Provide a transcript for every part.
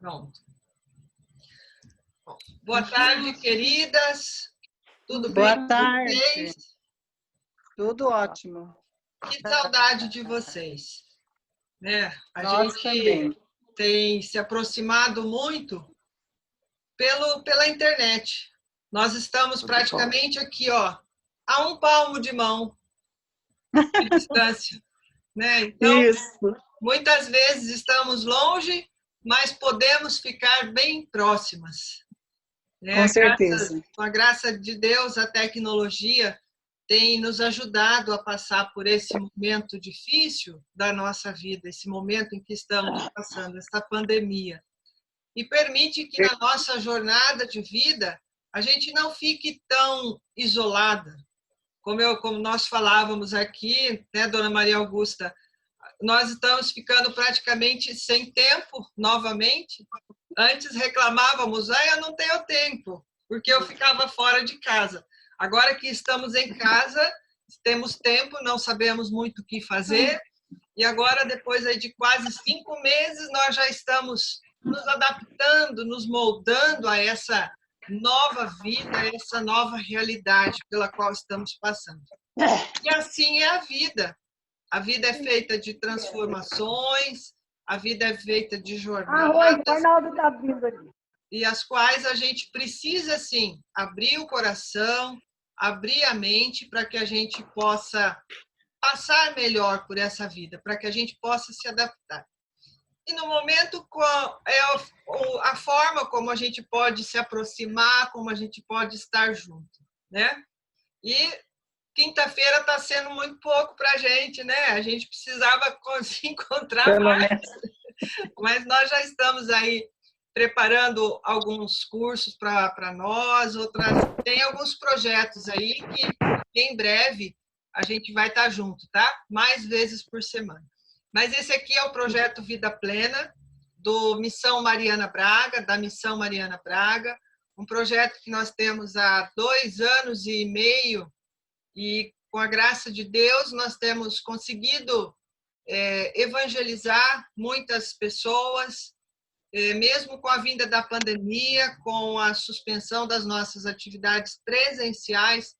Pronto. Bom, boa tarde, queridas. Tudo bem Boa tarde. vocês? Tudo ótimo. Que saudade de vocês. Né? A Nós gente também. tem se aproximado muito pela internet. Nós estamos praticamente aqui, ó, a um palmo de mão de distância. Né? Então, Isso. muitas vezes estamos longe, mas podemos ficar bem próximas. Né? Com certeza. Com a graça de Deus, a tecnologia tem nos ajudado a passar por esse momento difícil da nossa vida, esse momento em que estamos passando, essa pandemia. E permite que na nossa jornada de vida a gente não fique tão isolada. Como nós falávamos aqui, né, Dona Maria Augusta, nós estamos ficando praticamente sem tempo novamente. Antes reclamávamos, eu não tenho tempo, porque eu ficava fora de casa. Agora que estamos em casa, temos tempo, não sabemos muito o que fazer, e agora, depois aí de quase 5 meses, nós já estamos nos adaptando, nos moldando a essa nova vida, a essa nova realidade pela qual estamos passando. E assim é a vida. A vida é feita de transformações, a vida é feita de jornadas, e as quais a gente precisa, sim, abrir o coração, abrir a mente para que a gente possa passar melhor por essa vida, para que a gente possa se adaptar. E no momento, é a forma como a gente pode se aproximar, como a gente pode estar junto, né? E quinta-feira está sendo muito pouco para a gente, né? A gente precisava se encontrar mais, mas nós já estamos aí preparando alguns cursos para nós, tem alguns projetos aí que em breve a gente vai estar junto, tá? Mais vezes por semana. Mas esse aqui é o projeto Vida Plena, do Missão Mariana Braga, da Missão Mariana Braga, um projeto que nós temos há 2 anos e meio, e com a graça de Deus nós temos conseguido evangelizar muitas pessoas, mesmo com a vinda da pandemia, com a suspensão das nossas atividades presenciais,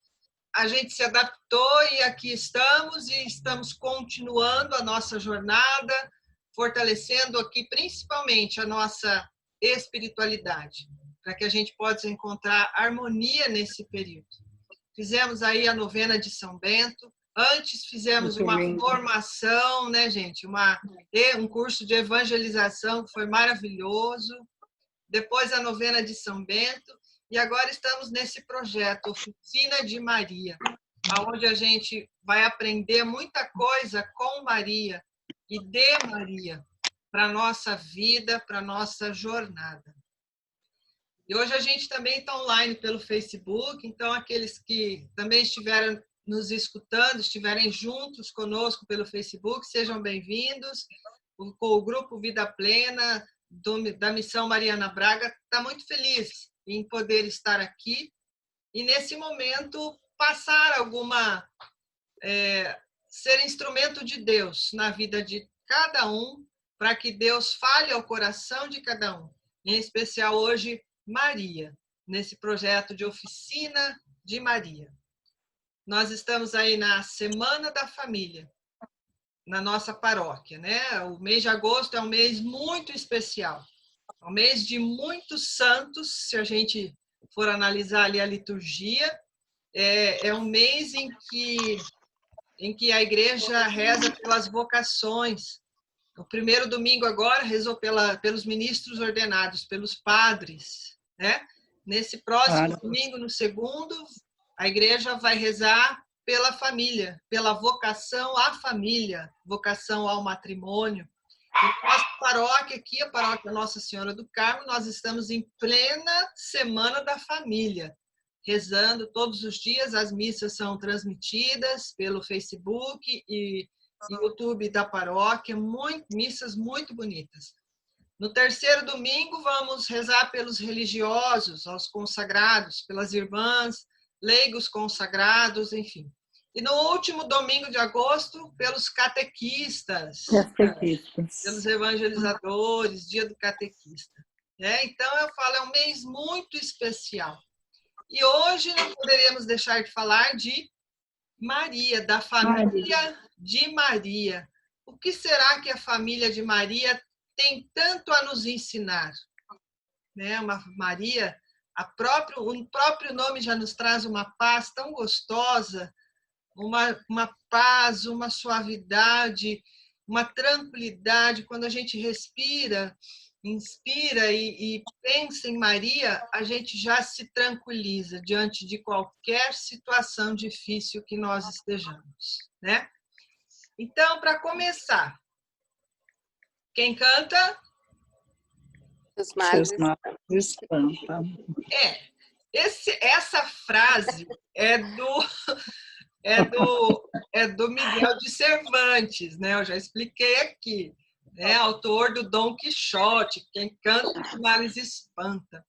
a gente se adaptou e aqui estamos, e estamos continuando a nossa jornada, fortalecendo aqui principalmente a nossa espiritualidade, para que a gente possa encontrar harmonia nesse período. Fizemos aí a novena de São Bento, antes fizemos uma formação, né, gente? Um curso de evangelização que foi maravilhoso, depois a novena de São Bento, e agora estamos nesse projeto Oficina de Maria, onde a gente vai aprender muita coisa com Maria e de Maria para a nossa vida, para a nossa jornada. E hoje a gente também está online pelo Facebook, então aqueles que também estiveram nos escutando, estiverem juntos conosco pelo Facebook, sejam bem-vindos. O grupo Vida Plena, da Missão Mariana Braga, está muito feliz em poder estar aqui e, nesse momento, passar ser instrumento de Deus na vida de cada um, para que Deus fale ao coração de cada um. Em especial hoje, Maria, nesse projeto de Oficina de Maria. Nós estamos aí na Semana da Família, na nossa paróquia, né? O mês de agosto é um mês muito especial, é um mês de muitos santos, se a gente for analisar ali a liturgia, é um mês em que a igreja reza pelas vocações. O primeiro domingo agora rezou pelos ministros ordenados, pelos padres, né? Nesse próximo domingo, no segundo, a igreja vai rezar pela família, pela vocação à família, vocação ao matrimônio. E nossa paróquia aqui, a paróquia Nossa Senhora do Carmo, nós estamos em plena Semana da Família, rezando todos os dias. As missas são transmitidas pelo Facebook e YouTube da paróquia, missas muito bonitas. No terceiro domingo, vamos rezar pelos religiosos, aos consagrados, pelas irmãs, leigos consagrados, enfim. E no último domingo de agosto, pelos catequistas, pelos evangelizadores, dia do catequista. Então, eu falo, é um mês muito especial. E hoje não poderíamos deixar de falar de Maria, da família de Maria. O que será que a família de Maria tem tanto a nos ensinar? Uma Maria, o próprio nome já nos traz uma paz tão gostosa, uma paz, uma suavidade, uma tranquilidade. Quando a gente respira, inspira e pensa em Maria, a gente já se tranquiliza diante de qualquer situação difícil que nós estejamos, né? Então, para começar, quem canta? Os males espantam. Essa frase é do Miguel de Cervantes, né? Eu já expliquei aqui, né? Autor do Dom Quixote, quem canta os males espanta.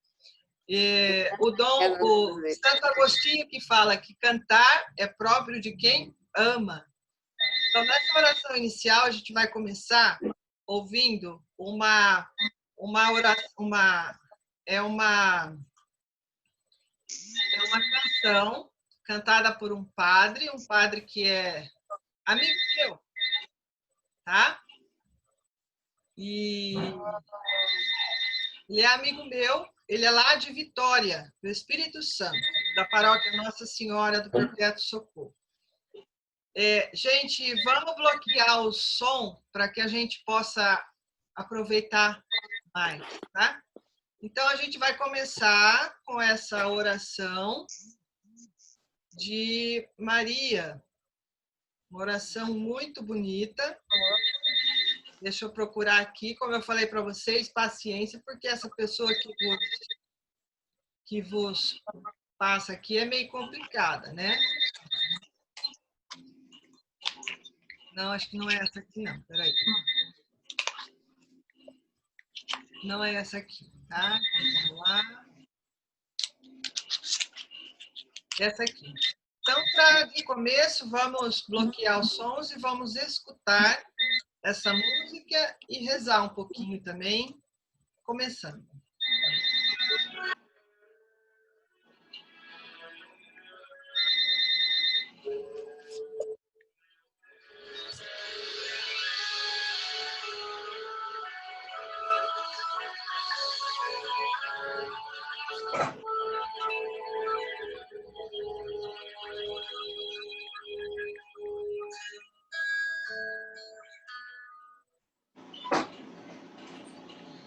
O Santo Agostinho que fala que cantar é próprio de quem ama. Então, nessa oração inicial, a gente vai começar ouvindo uma canção cantada por um padre que é amigo meu, tá? E ele é amigo meu, ele é lá de Vitória, do Espírito Santo, da paróquia Nossa Senhora do Perpétuo Socorro. Gente, vamos bloquear o som para que a gente possa aproveitar mais, tá? Então, a gente vai começar com essa oração de Maria, uma oração muito bonita. Deixa eu procurar aqui, como eu falei para vocês, paciência, porque essa pessoa que vos passa aqui é meio complicada, né? Não, acho que não é essa aqui, não. Peraí. Não é essa aqui, tá? Vamos lá. Essa aqui. Então, de começo, vamos bloquear os sons e vamos escutar essa música e rezar um pouquinho também, começando.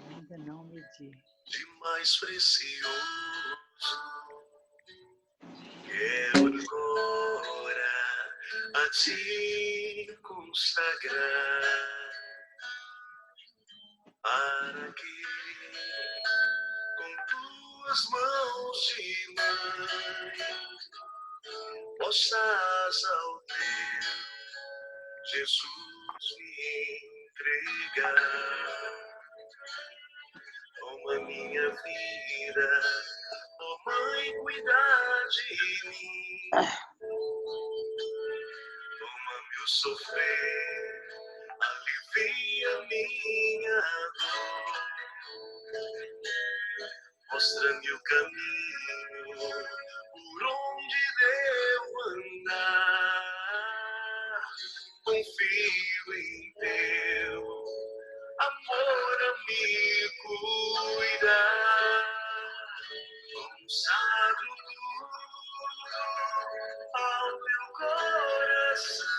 Ainda não medi. De mais precioso quero agora a ti consagrar, para que com tuas mãos de mãe possas ao teu Jesus me entregar. Toma minha vida, ó Mãe, cuida de mim. Toma meu sofrer, alivia minha dor. Mostra-me o caminho por onde devo andar. Confio em teu amor a me cuidar. Consagro tudo ao teu coração,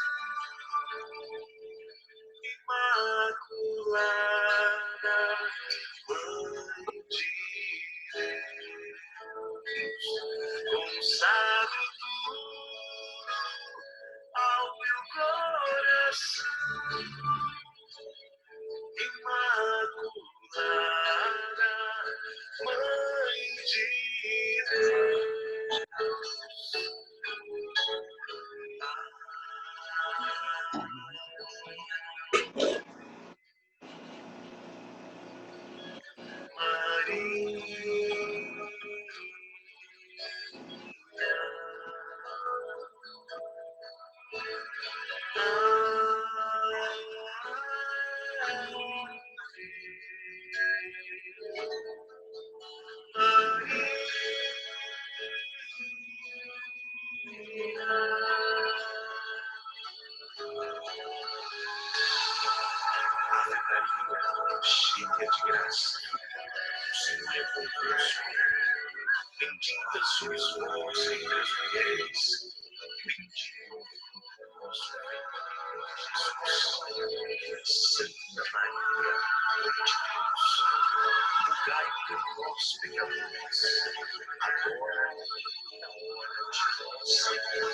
Imaculada Mãe de Deus. Consagro tudo ao teu coração, Imaculada Mãe de Deus. Ave Maria, cheia de graça, o Senhor é convosco. Bendita sois vós entre as mulheres, e bendito é o vosso filho, Jesus. Santa Maria, Mãe de Deus, rogai por nós, pecadores, agora e na hora de nossa morte.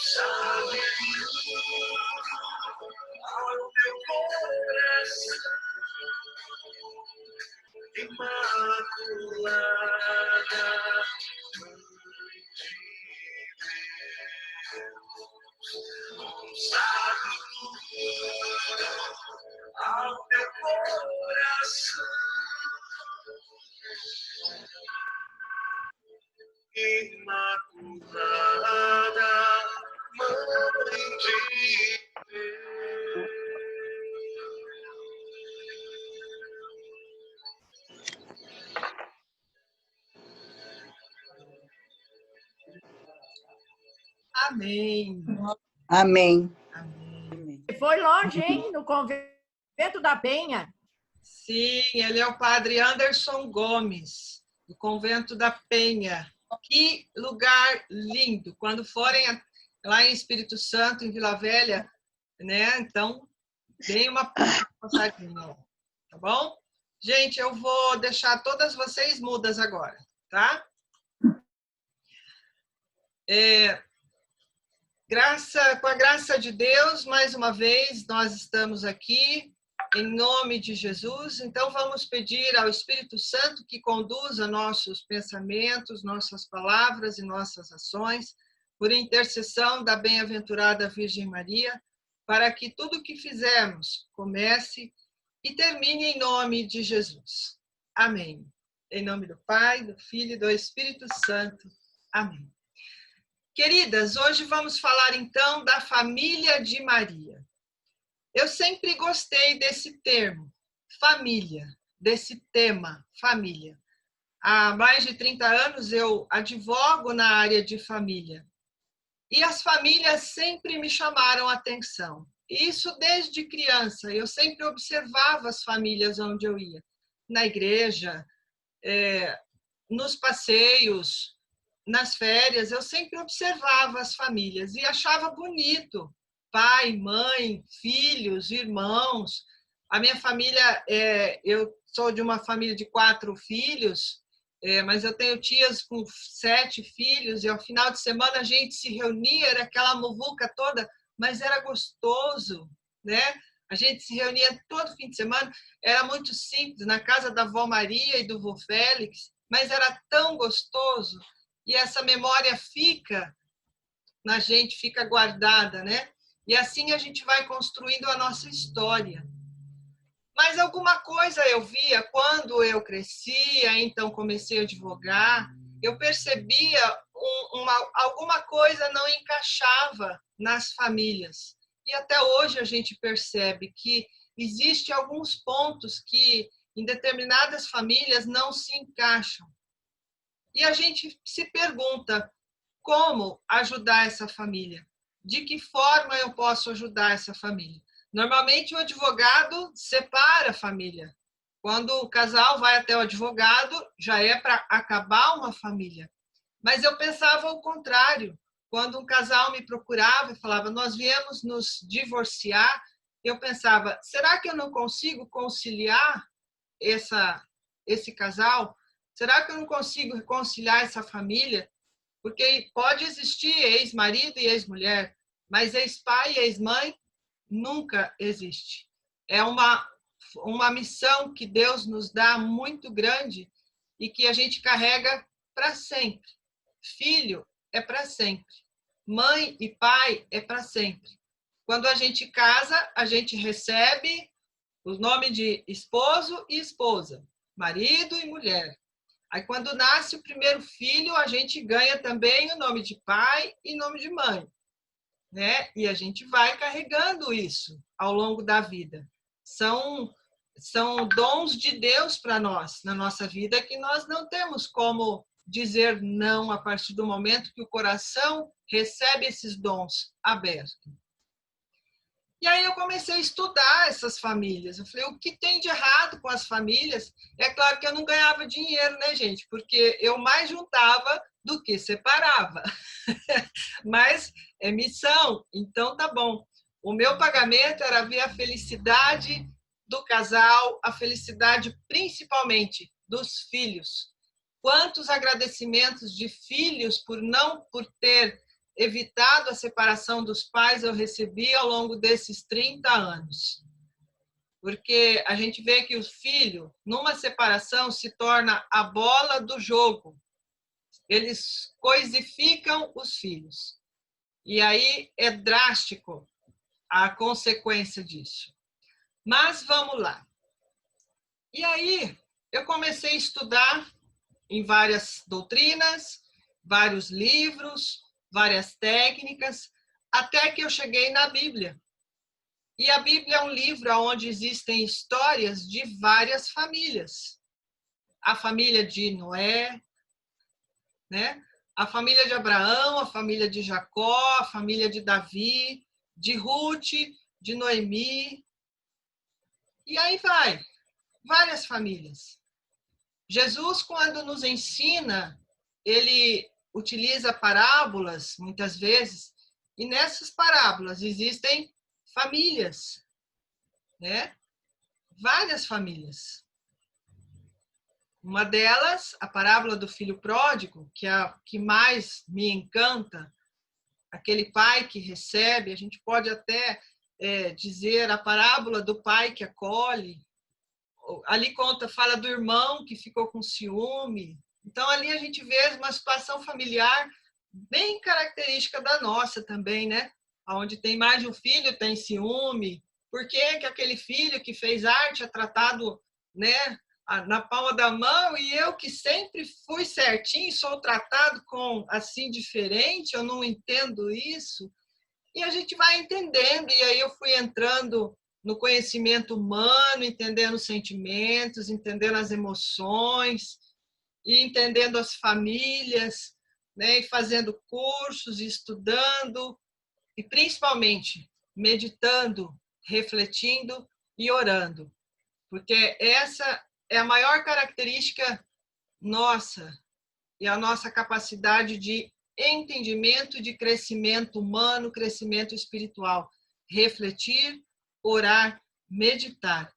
Salve ao meu coração, Imaculada Mãe de Deus, consagro tudo ao teu coração, Imaculada Mãe de Deus. Amém. Amém. Amém. Foi longe, hein? No convento da Penha. Sim, ele é o padre Anderson Gomes, do convento da Penha. Que lugar lindo! Quando forem lá em Espírito Santo, em Vila Velha, né? Então, deem uma passadinha, tá bom? Gente, eu vou deixar todas vocês mudas agora, tá? Com a graça de Deus, mais uma vez, nós estamos aqui em nome de Jesus. Então, vamos pedir ao Espírito Santo que conduza nossos pensamentos, nossas palavras e nossas ações, por intercessão da bem-aventurada Virgem Maria, para que tudo que fizermos comece e termine em nome de Jesus. Amém. Em nome do Pai, do Filho e do Espírito Santo. Amém. Queridas, hoje vamos falar então da família de Maria. Eu sempre gostei desse termo, família, desse tema, família. Há mais de 30 anos eu advogo na área de família. E as famílias sempre me chamaram a atenção. Isso desde criança. Eu sempre observava as famílias onde eu ia. Na igreja, nos passeios, nas férias, eu sempre observava as famílias e achava bonito. Pai, mãe, filhos, irmãos. A minha família, eu sou de uma família de 4 filhos, mas eu tenho tias com 7 filhos, e ao final de semana a gente se reunia, era aquela muvuca toda, mas era gostoso, né? A gente se reunia todo fim de semana, era muito simples, na casa da avó Maria e do vô Félix, mas era tão gostoso, e essa memória fica na gente, fica guardada, né? E assim a gente vai construindo a nossa história. Mas alguma coisa eu via quando eu crescia, então comecei a advogar, eu percebia alguma coisa não encaixava nas famílias. E até hoje a gente percebe que existem alguns pontos que em determinadas famílias não se encaixam. E a gente se pergunta como ajudar essa família? De que forma eu posso ajudar essa família? Normalmente o advogado separa a família. Quando o casal vai até o advogado, já é para acabar uma família. Mas eu pensava o contrário. Quando um casal me procurava e falava, nós viemos nos divorciar, eu pensava, será que eu não consigo conciliar esse casal? Será que eu não consigo reconciliar essa família? Porque pode existir ex-marido e ex-mulher, mas ex-pai e ex-mãe nunca existe. É uma missão que Deus nos dá muito grande e que a gente carrega para sempre. Filho é para sempre. Mãe e pai é para sempre. Quando a gente casa, a gente recebe o nome de esposo e esposa, marido e mulher. Aí, quando nasce o primeiro filho, a gente ganha também o nome de pai e nome de mãe. né? E a gente vai carregando isso ao longo da vida. São dons de Deus para nós, na nossa vida, que nós não temos como dizer não a partir do momento que o coração recebe esses dons abertos. E aí eu comecei a estudar essas famílias. Eu falei, o que tem de errado com as famílias? É claro que eu não ganhava dinheiro, né, gente? Porque eu mais juntava do que separava. Mas é missão, então tá bom. O meu pagamento era ver a felicidade do casal, a felicidade principalmente dos filhos. Quantos agradecimentos de filhos por ter evitado a separação dos pais eu recebi ao longo desses 30 anos. Porque a gente vê que o filho, numa separação, se torna a bola do jogo. Eles coisificam os filhos. E aí é drástico a consequência disso. Mas vamos lá. E aí eu comecei a estudar em várias doutrinas, vários livros, várias técnicas, até que eu cheguei na Bíblia. E a Bíblia é um livro onde existem histórias de várias famílias. A família de Noé, né? A família de Abraão, a família de Jacó, a família de Davi, de Ruth, de Noemi. E aí vai, várias famílias. Jesus, quando nos ensina, ele utiliza parábolas, muitas vezes, e nessas parábolas existem famílias, né? Várias famílias. Uma delas, a parábola do filho pródigo, que é a que mais me encanta, aquele pai que recebe, a gente pode até dizer a parábola do pai que acolhe. Ali fala do irmão que ficou com ciúme. Então, ali a gente vê uma situação familiar bem característica da nossa também, né? Onde tem mais de um filho, tem ciúme. Por que aquele filho que fez arte é tratado, né, na palma da mão e eu que sempre fui certinho, sou tratado com assim diferente? Eu não entendo isso. E a gente vai entendendo, e aí eu fui entrando no conhecimento humano, entendendo os sentimentos, entendendo as emoções, e entendendo as famílias, né? E fazendo cursos, estudando, e principalmente meditando, refletindo e orando. Porque essa é a maior característica nossa, e a nossa capacidade de entendimento, de crescimento humano, crescimento espiritual. Refletir, orar, meditar.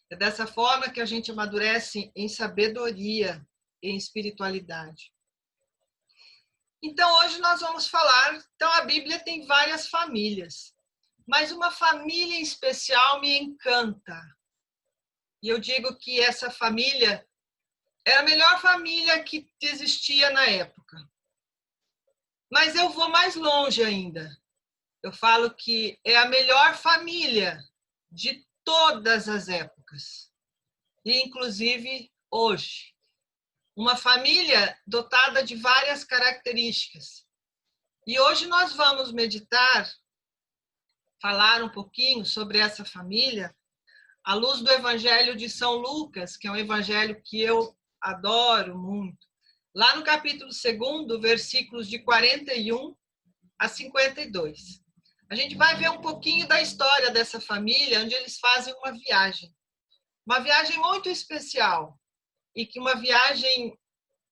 É dessa forma que a gente amadurece em sabedoria, em espiritualidade. Então, hoje nós vamos falar... Então, a Bíblia tem várias famílias, mas uma família em especial me encanta. E eu digo que essa família era a melhor família que existia na época. Mas eu vou mais longe ainda. Eu falo que é a melhor família de todas as épocas, e inclusive hoje. Uma família dotada de várias características. E hoje nós vamos meditar, falar um pouquinho sobre essa família, à luz do Evangelho de São Lucas, que é um evangelho que eu adoro muito. Lá no capítulo 2, versículos de 41 a 52. A gente vai ver um pouquinho da história dessa família, onde eles fazem uma viagem. Uma viagem muito especial, e que uma viagem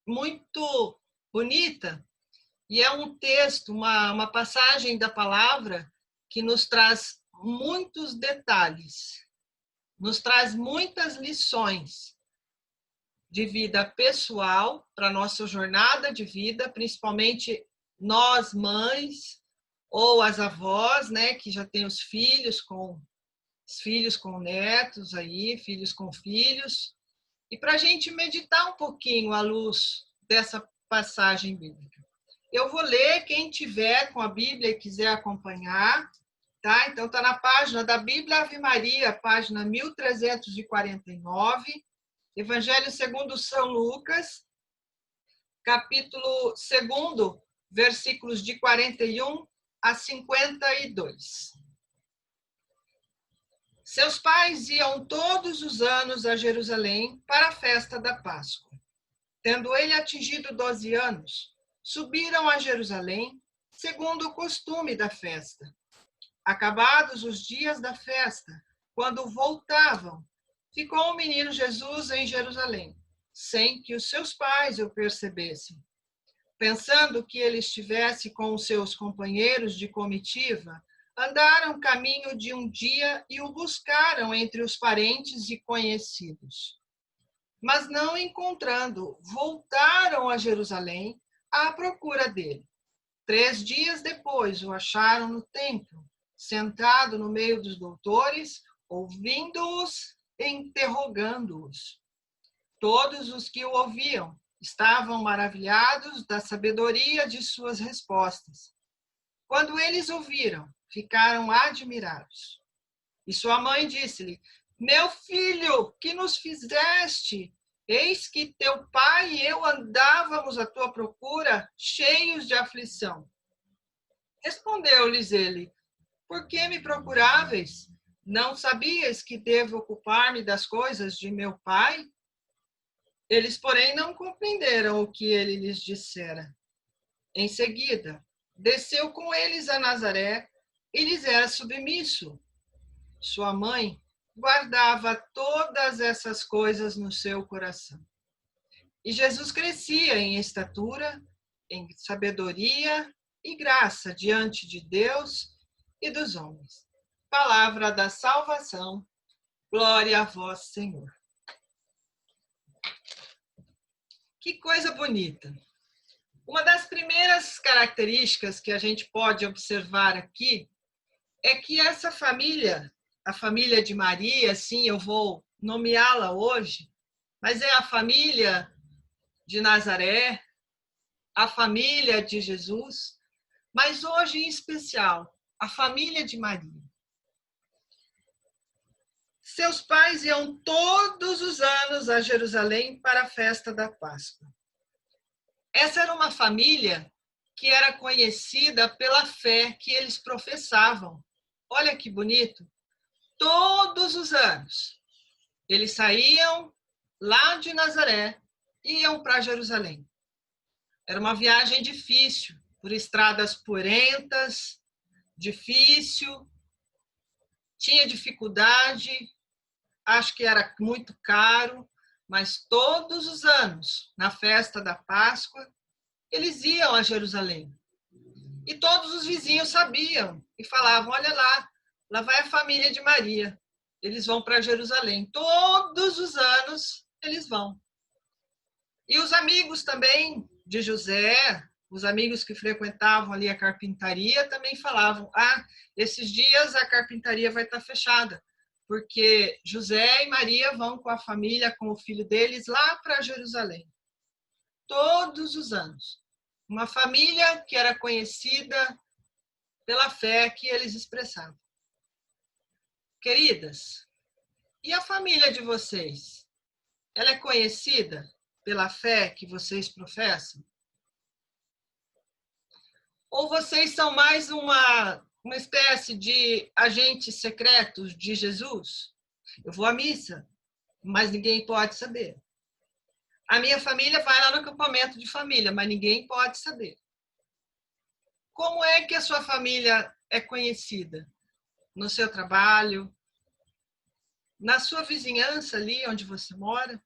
muito bonita, e é um texto, uma passagem da palavra que nos traz muitos detalhes, nos traz muitas lições de vida pessoal para a nossa jornada de vida, principalmente nós mães ou as avós, né, que já têm os filhos com netos aí, filhos com filhos, e para a gente meditar um pouquinho à luz dessa passagem bíblica. Eu vou ler, quem tiver com a Bíblia e quiser acompanhar, tá? Então está na página da Bíblia Ave Maria, página 1349, Evangelho segundo São Lucas, capítulo 2, versículos de 41 a 52. Seus pais iam todos os anos a Jerusalém para a festa da Páscoa. Tendo ele atingido 12 anos, subiram a Jerusalém, segundo o costume da festa. Acabados os dias da festa, quando voltavam, ficou o menino Jesus em Jerusalém, sem que os seus pais o percebessem. Pensando que ele estivesse com os seus companheiros de comitiva, andaram caminho de um dia e o buscaram entre os parentes e conhecidos. Mas não encontrando, voltaram a Jerusalém à procura dele. 3 dias depois o acharam no templo, sentado no meio dos doutores, ouvindo-os e interrogando-os. Todos os que o ouviam estavam maravilhados da sabedoria de suas respostas. Quando eles ouviram, ficaram admirados. E sua mãe disse-lhe: Meu filho, que nos fizeste? Eis que teu pai e eu andávamos à tua procura, cheios de aflição. Respondeu-lhes ele: Por que me procuráveis? Não sabias que devo ocupar-me das coisas de meu pai? Eles, porém, não compreenderam o que ele lhes dissera. Em seguida, desceu com eles a Nazaré e lhes era submisso. Sua mãe guardava todas essas coisas no seu coração. E Jesus crescia em estatura, em sabedoria e graça diante de Deus e dos homens. Palavra da salvação. Glória a vós, Senhor. Que coisa bonita. Uma das primeiras características que a gente pode observar aqui é que essa família, a família de Maria, sim, eu vou nomeá-la hoje, mas é a família de Nazaré, a família de Jesus, mas hoje em especial, a família de Maria. Seus pais iam todos os anos a Jerusalém para a festa da Páscoa. Essa era uma família que era conhecida pela fé que eles professavam. Olha que bonito. Todos os anos, eles saíam lá de Nazaré e iam para Jerusalém. Era uma viagem difícil, por estradas porentas, difícil, tinha dificuldade, acho que era muito caro, mas todos os anos, na festa da Páscoa, eles iam a Jerusalém. E todos os vizinhos sabiam e falavam: olha lá vai a família de Maria, eles vão para Jerusalém. Todos os anos eles vão. E os amigos também de José, os amigos que frequentavam ali a carpintaria, também falavam: esses dias a carpintaria vai estar fechada, porque José e Maria vão com a família, com o filho deles, lá para Jerusalém. Todos os anos. Uma família que era conhecida pela fé que eles expressavam. Queridas, e a família de vocês? Ela é conhecida pela fé que vocês professam? Ou vocês são mais uma espécie de agentes secretos de Jesus? Eu vou à missa, mas ninguém pode saber. A minha família vai lá no acampamento de família, mas ninguém pode saber. Como é que a sua família é conhecida? No seu trabalho? Na sua vizinhança ali onde você mora?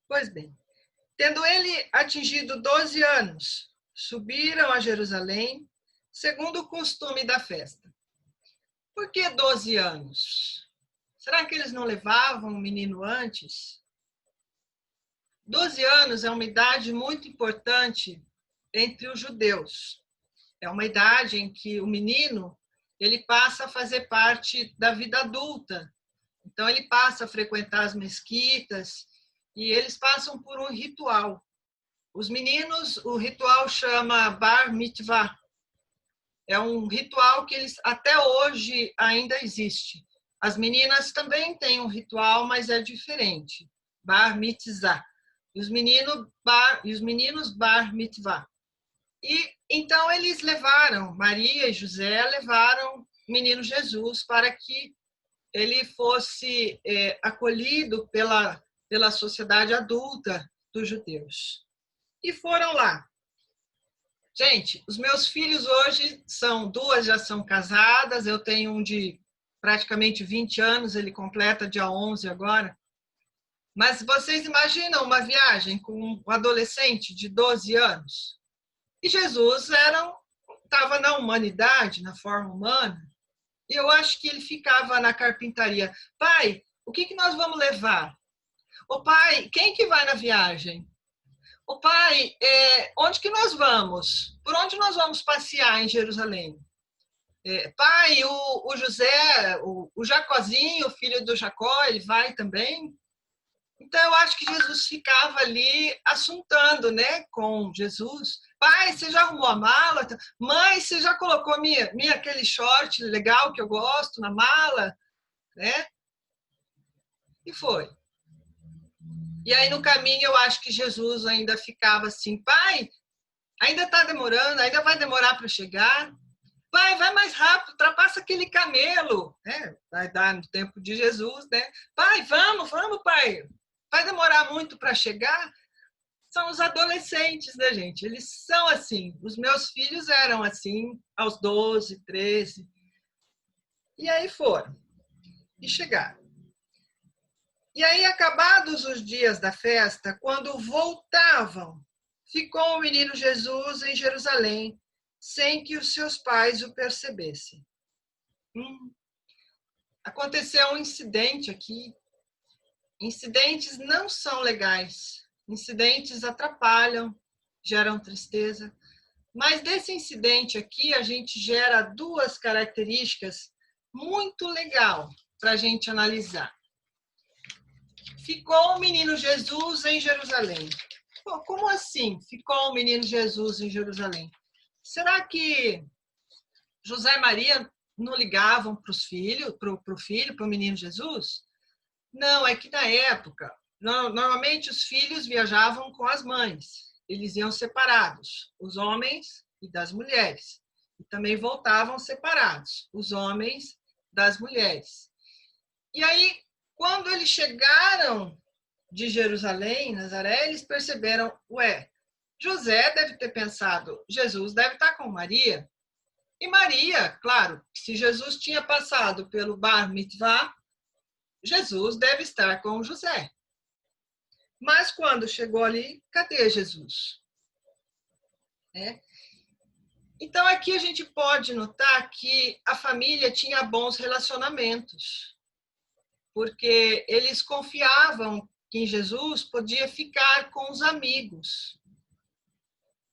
Pois bem, tendo ele atingido 12 anos, subiram a Jerusalém, segundo o costume da festa. Por que 12 anos? Será que eles não levavam o menino antes? 12 anos é uma idade muito importante entre os judeus. É uma idade em que o menino ele passa a fazer parte da vida adulta. Então, ele passa a frequentar as mesquitas e eles passam por um ritual. Os meninos, o ritual chama Bar Mitzvah. É um ritual que eles até hoje ainda existe. As meninas também têm um ritual, mas é diferente. Bar Mitzvah. E os meninos Bar Mitzvah. E então eles levaram, Maria e José levaram o menino Jesus para que ele fosse acolhido pela sociedade adulta dos judeus. E foram lá. Gente, os meus filhos hoje duas já são casadas, eu tenho um de praticamente 20 anos, ele completa dia 11 agora. Mas vocês imaginam uma viagem com um adolescente de 12 anos? E Jesus estava na humanidade, na forma humana, e eu acho que ele ficava na carpintaria. Pai, o que nós vamos levar? Ô pai, quem que vai na viagem? Ô pai, onde que nós vamos? Por onde nós vamos passear em Jerusalém? Pai, o José, o Jacozinho, o filho do Jacó, ele vai também? Então, eu acho que Jesus ficava ali assuntando, né, com Jesus. Pai, você já arrumou a mala? Mãe, você já colocou aquele short legal que eu gosto na mala? Né? E foi. E aí, no caminho, eu acho que Jesus ainda ficava assim, pai, ainda está demorando, ainda vai demorar para chegar. Pai, vai mais rápido, ultrapassa aquele camelo. Vai dar no tempo de Jesus, né? Pai, vamos, pai. Vai demorar muito para chegar? São os adolescentes, né, gente? Eles são assim. Os meus filhos eram assim, aos 12, 13. E aí foram. E chegaram. E aí, acabados os dias da festa, quando voltavam, ficou o menino Jesus em Jerusalém, sem que os seus pais o percebessem. Aconteceu um incidente aqui. Incidentes não são legais. Incidentes atrapalham, geram tristeza. Mas desse incidente aqui, a gente gera duas características muito legais para a gente analisar. Ficou o menino Jesus em Jerusalém. Pô, como assim ficou o menino Jesus em Jerusalém? Será que José e Maria não ligavam para o menino Jesus? Não, é que na época, normalmente os filhos viajavam com as mães. Eles iam separados, os homens e das mulheres. E também voltavam separados, os homens das mulheres. E aí, quando eles chegaram de Jerusalém, Nazaré, eles perceberam, José deve ter pensado, Jesus deve estar com Maria. E Maria, claro, se Jesus tinha passado pelo Bar Mitzvah, Jesus deve estar com José. Mas quando chegou ali, cadê Jesus? Então, aqui a gente pode notar que a família tinha bons relacionamentos, porque eles confiavam que em Jesus podia ficar com os amigos.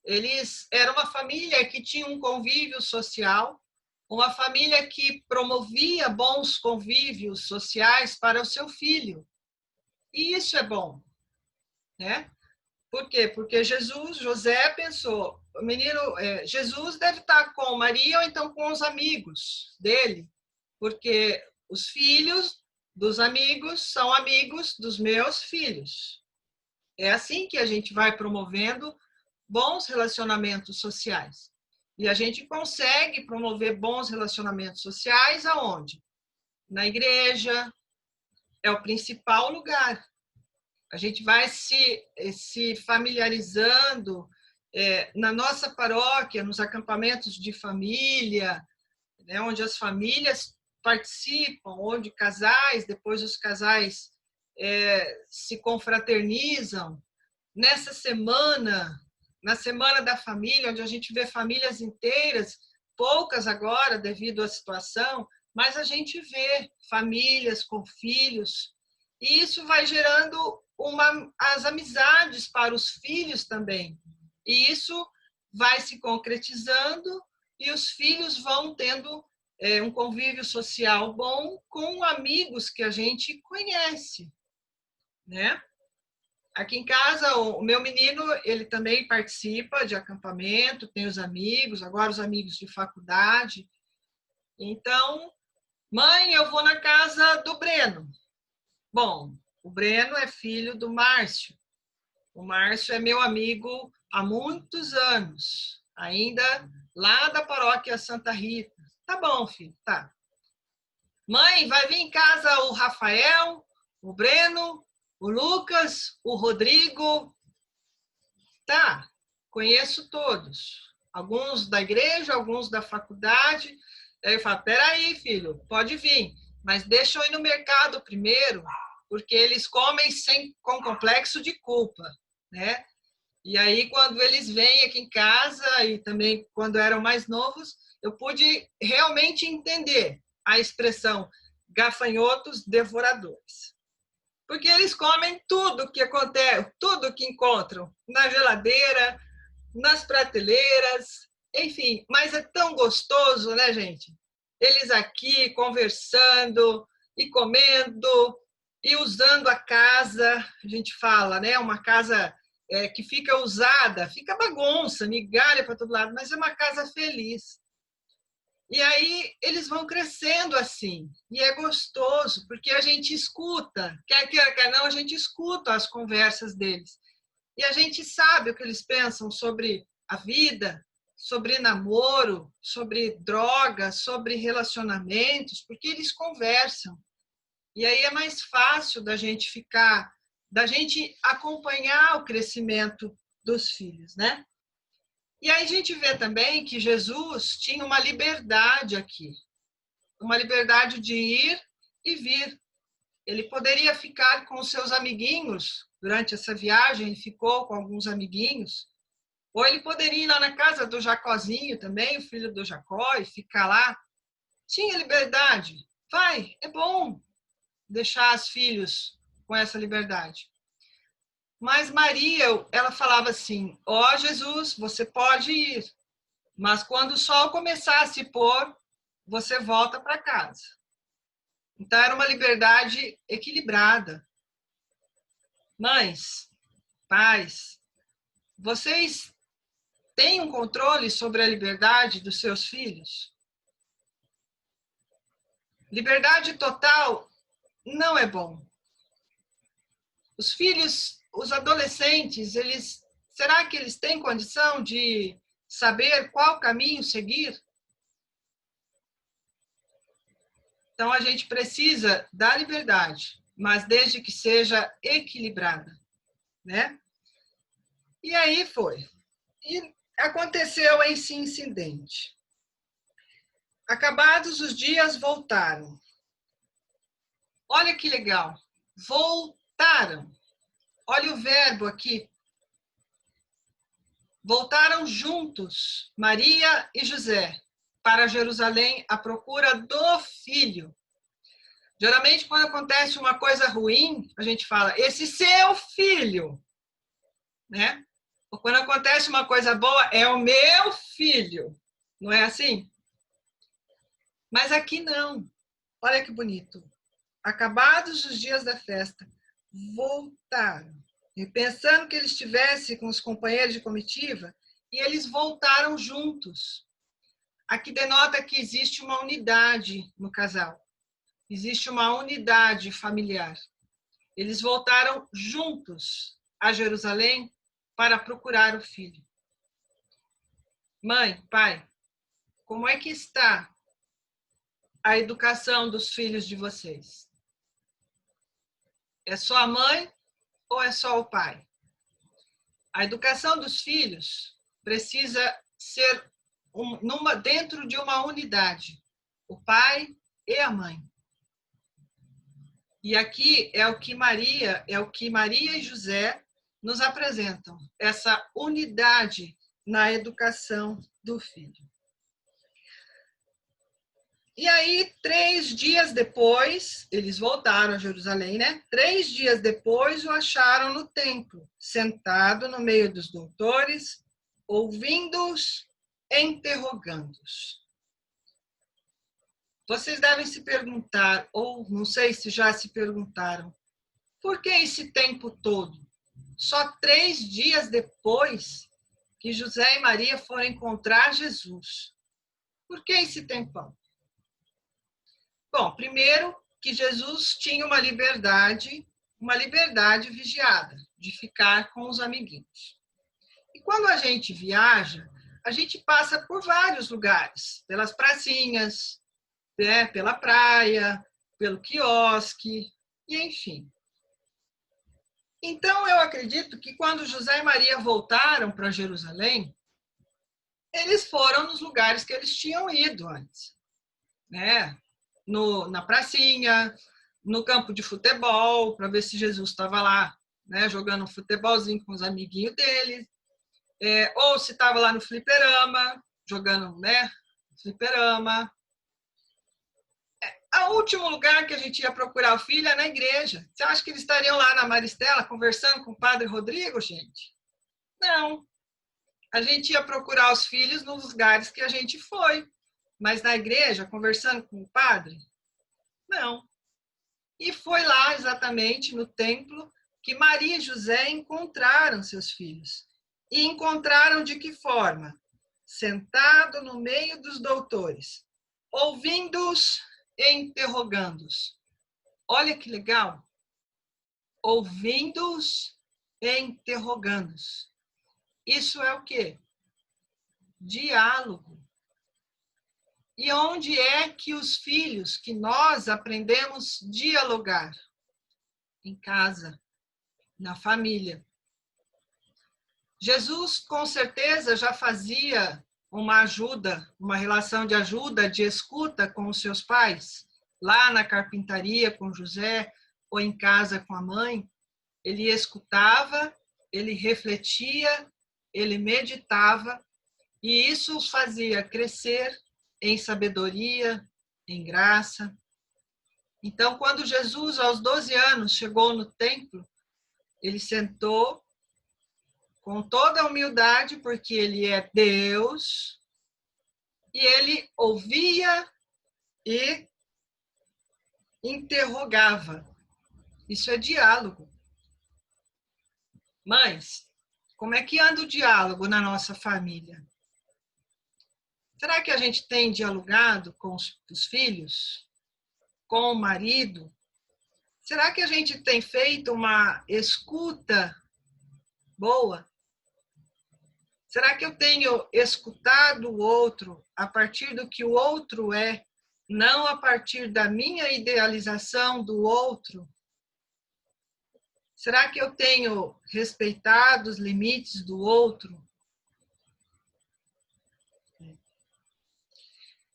Eles eram uma família que tinha um convívio social, uma família que promovia bons convívios sociais para o seu filho. E isso é bom, né? Por quê? Porque José pensou, Jesus deve estar com Maria ou então com os amigos dele, porque os filhos dos amigos são amigos dos meus filhos. É assim que a gente vai promovendo bons relacionamentos sociais. E a gente consegue promover bons relacionamentos sociais aonde? Na igreja, é o principal lugar. A gente vai se familiarizando na nossa paróquia, nos acampamentos de família, né, onde as famílias participam, onde depois os casais se confraternizam. Nessa semana, na Semana da Família, onde a gente vê famílias inteiras, poucas agora devido à situação, mas a gente vê famílias com filhos, e isso vai gerando as amizades para os filhos também. E isso vai se concretizando e os filhos vão tendo um convívio social bom com amigos que a gente conhece, né? Aqui em casa, o meu menino, ele também participa de acampamento, tem os amigos, agora os amigos de faculdade. Então, mãe, eu vou na casa do Breno. Bom, o Breno é filho do Márcio. O Márcio é meu amigo há muitos anos. Ainda lá da paróquia Santa Rita. Tá bom, filho, tá. Mãe, vai vir em casa o Rafael, o Breno, o Lucas, o Rodrigo. Tá, conheço todos. Alguns da igreja, alguns da faculdade. Aí eu falo, peraí, filho, pode vir, mas deixa eu ir no mercado primeiro, porque eles comem com complexo de culpa, né? E aí, quando eles vêm aqui em casa, e também quando eram mais novos, eu pude realmente entender a expressão gafanhotos devoradores. Porque eles comem tudo que acontece, tudo que encontram na geladeira, nas prateleiras, enfim. Mas é tão gostoso, né, gente? Eles aqui conversando e comendo e usando a casa, a gente fala, né? Uma casa que fica usada, fica bagunça, migalha para todo lado, mas é uma casa feliz. E aí eles vão crescendo assim, e é gostoso, porque a gente escuta, quer queira, quer não, a gente escuta as conversas deles. E a gente sabe o que eles pensam sobre a vida, sobre namoro, sobre drogas, sobre relacionamentos, porque eles conversam. E aí é mais fácil da gente acompanhar o crescimento dos filhos, né? E aí a gente vê também que Jesus tinha uma liberdade aqui, uma liberdade de ir e vir. Ele poderia ficar com os seus amiguinhos durante essa viagem, ele ficou com alguns amiguinhos, ou ele poderia ir lá na casa do Jacozinho também, o filho do Jacó, e ficar lá. Tinha liberdade. Vai, é bom deixar os filhos com essa liberdade. Mas Maria, ela falava assim, ó Jesus, você pode ir, mas quando o sol começar a se pôr, você volta para casa. Então, era uma liberdade equilibrada. Mães, pais, vocês têm um controle sobre a liberdade dos seus filhos? Liberdade total não é bom. Os filhos, os adolescentes, será que eles têm condição de saber qual caminho seguir? Então, a gente precisa da liberdade, mas desde que seja equilibrada, né? E aí foi. E aconteceu esse incidente. Acabados os dias, voltaram. Olha que legal. Voltaram. Olha o verbo aqui. Voltaram juntos, Maria e José, para Jerusalém à procura do filho. Geralmente, quando acontece uma coisa ruim, a gente fala, esse seu filho, né? Ou quando acontece uma coisa boa, é o meu filho. Não é assim? Mas aqui não. Olha que bonito. Acabados os dias da festa, voltaram. E pensando que ele estivesse com os companheiros de comitiva, e eles voltaram juntos. Aqui denota que existe uma unidade no casal. Existe uma unidade familiar. Eles voltaram juntos a Jerusalém para procurar o filho. Mãe, pai, como é que está a educação dos filhos de vocês? É só a mãe ou é só o pai? A educação dos filhos precisa ser dentro de uma unidade. O pai e a mãe. E aqui é o que Maria e José nos apresentam, essa unidade na educação do filho. E aí, 3 dias depois, eles voltaram a Jerusalém, né? 3 dias depois, o acharam no templo, sentado no meio dos doutores, ouvindo-os, interrogando-os. Vocês devem se perguntar, ou não sei se já se perguntaram, por que esse tempo todo? Só 3 dias depois que José e Maria foram encontrar Jesus. Por que esse tempão? Bom, primeiro que Jesus tinha uma liberdade vigiada, de ficar com os amiguinhos. E quando a gente viaja, a gente passa por vários lugares, pelas pracinhas, né, pela praia, pelo quiosque, e enfim. Então, eu acredito que quando José e Maria voltaram para Jerusalém, eles foram nos lugares que eles tinham ido antes, né? Na pracinha, no campo de futebol, para ver se Jesus estava lá, né, jogando um futebolzinho com os amiguinhos dele, ou se estava lá no fliperama, jogando, né, fliperama. O último lugar que a gente ia procurar o filho é na igreja. Você acha que eles estariam lá na Maristela conversando com o padre Rodrigo, gente? Não. A gente ia procurar os filhos nos lugares que a gente foi. Mas na igreja, conversando com o padre? Não. E foi lá, exatamente, no templo, que Maria e José encontraram seus filhos. E encontraram de que forma? Sentado no meio dos doutores, ouvindo-os e interrogando-os. Olha que legal. Ouvindo-os e interrogando-os. Isso é o quê? Diálogo. E onde é que os filhos, que nós aprendemos a dialogar? Em casa, na família. Jesus, com certeza, já fazia uma ajuda, uma relação de ajuda, de escuta com os seus pais, lá na carpintaria com José, ou em casa com a mãe. Ele escutava, ele refletia, ele meditava, e isso os fazia crescer em sabedoria, em graça. Então, quando Jesus, aos 12 anos, chegou no templo, ele sentou com toda a humildade, porque ele é Deus, e ele ouvia e interrogava. Isso é diálogo. Mães, como é que anda o diálogo na nossa família? Será que a gente tem dialogado com os filhos? Com o marido? Será que a gente tem feito uma escuta boa? Será que eu tenho escutado o outro a partir do que o outro é, não a partir da minha idealização do outro? Será que eu tenho respeitado os limites do outro?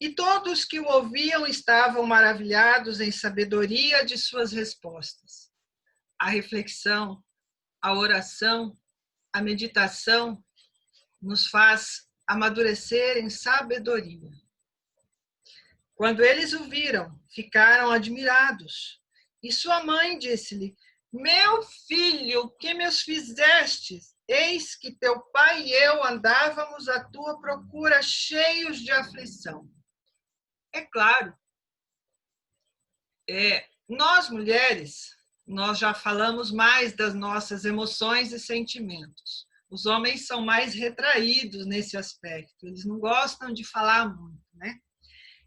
E todos que o ouviam estavam maravilhados em sabedoria de suas respostas. A reflexão, a oração, a meditação nos faz amadurecer em sabedoria. Quando eles o viram, ficaram admirados. E sua mãe disse-lhe: meu filho, o que me fizestes? Eis que teu pai e eu andávamos à tua procura, cheios de aflição. É claro, nós mulheres, nós já falamos mais das nossas emoções e sentimentos. Os homens são mais retraídos nesse aspecto, eles não gostam de falar muito, né?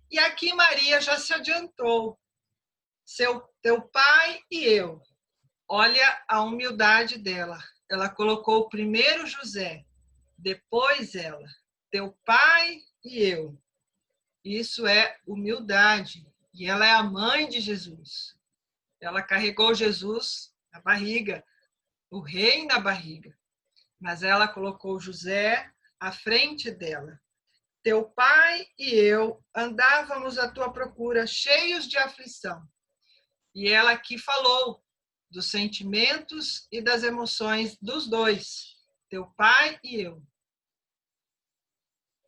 E aqui Maria já se adiantou. Teu pai e eu. Olha a humildade dela. Ela colocou primeiro José, depois ela. Teu pai e eu. Isso é humildade. E ela é a mãe de Jesus. Ela carregou Jesus na barriga, o rei na barriga. Mas ela colocou José à frente dela. Teu pai e eu andávamos à tua procura, cheios de aflição. E ela aqui falou dos sentimentos e das emoções dos dois, teu pai e eu.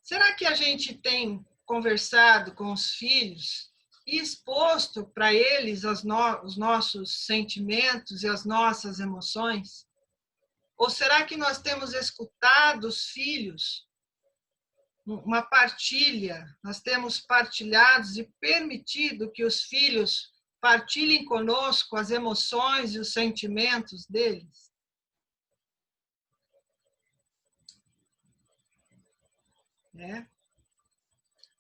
Será que a gente tem conversado com os filhos e exposto para eles os nossos sentimentos e as nossas emoções? Ou será que nós temos escutado os filhos? Uma partilha, nós temos partilhado e permitido que os filhos partilhem conosco as emoções e os sentimentos deles?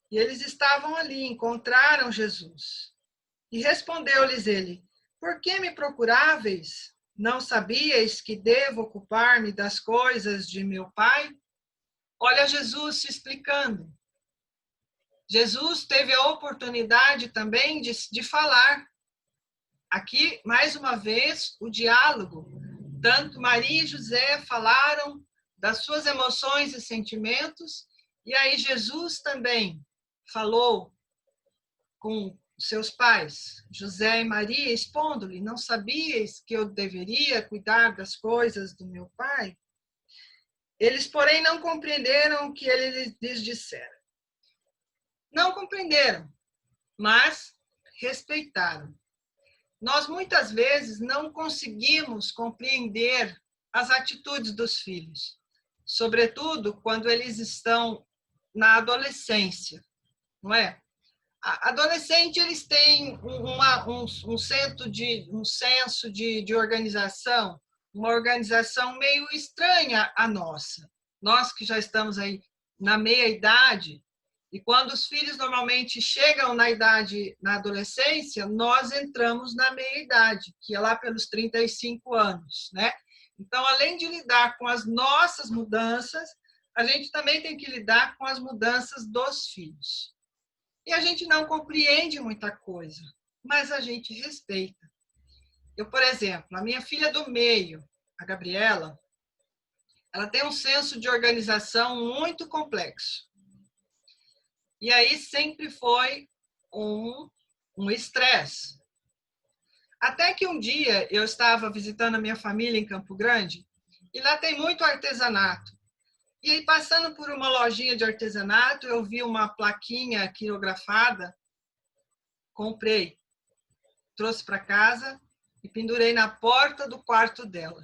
E eles estavam ali, encontraram Jesus. E respondeu-lhes ele: por que me procuráveis? Não sabíeis que devo ocupar-me das coisas de meu pai? Olha Jesus se explicando. Jesus teve a oportunidade também de falar. Aqui, mais uma vez, o diálogo. Tanto Maria e José falaram das suas emoções e sentimentos, e aí Jesus também falou com seus pais, José e Maria, expondo-lhe: não sabias que eu deveria cuidar das coisas do meu pai? Eles, porém, não compreenderam o que ele lhes dissera. Não compreenderam, mas respeitaram. Nós, muitas vezes, não conseguimos compreender as atitudes dos filhos, sobretudo quando eles estão na adolescência, não é? Adolescente, eles têm um senso de organização, uma organização meio estranha à nossa. Nós que já estamos aí na meia-idade, e quando os filhos normalmente chegam na adolescência, nós entramos na meia-idade, que é lá pelos 35 anos, né? Então, além de lidar com as nossas mudanças, a gente também tem que lidar com as mudanças dos filhos. E a gente não compreende muita coisa, mas a gente respeita. Eu, por exemplo, a minha filha do meio, a Gabriela, ela tem um senso de organização muito complexo. E aí sempre foi um estresse. Até que um dia eu estava visitando a minha família em Campo Grande, e lá tem muito artesanato. E aí, passando por uma lojinha de artesanato, eu vi uma plaquinha quirografada, comprei, trouxe para casa e pendurei na porta do quarto dela.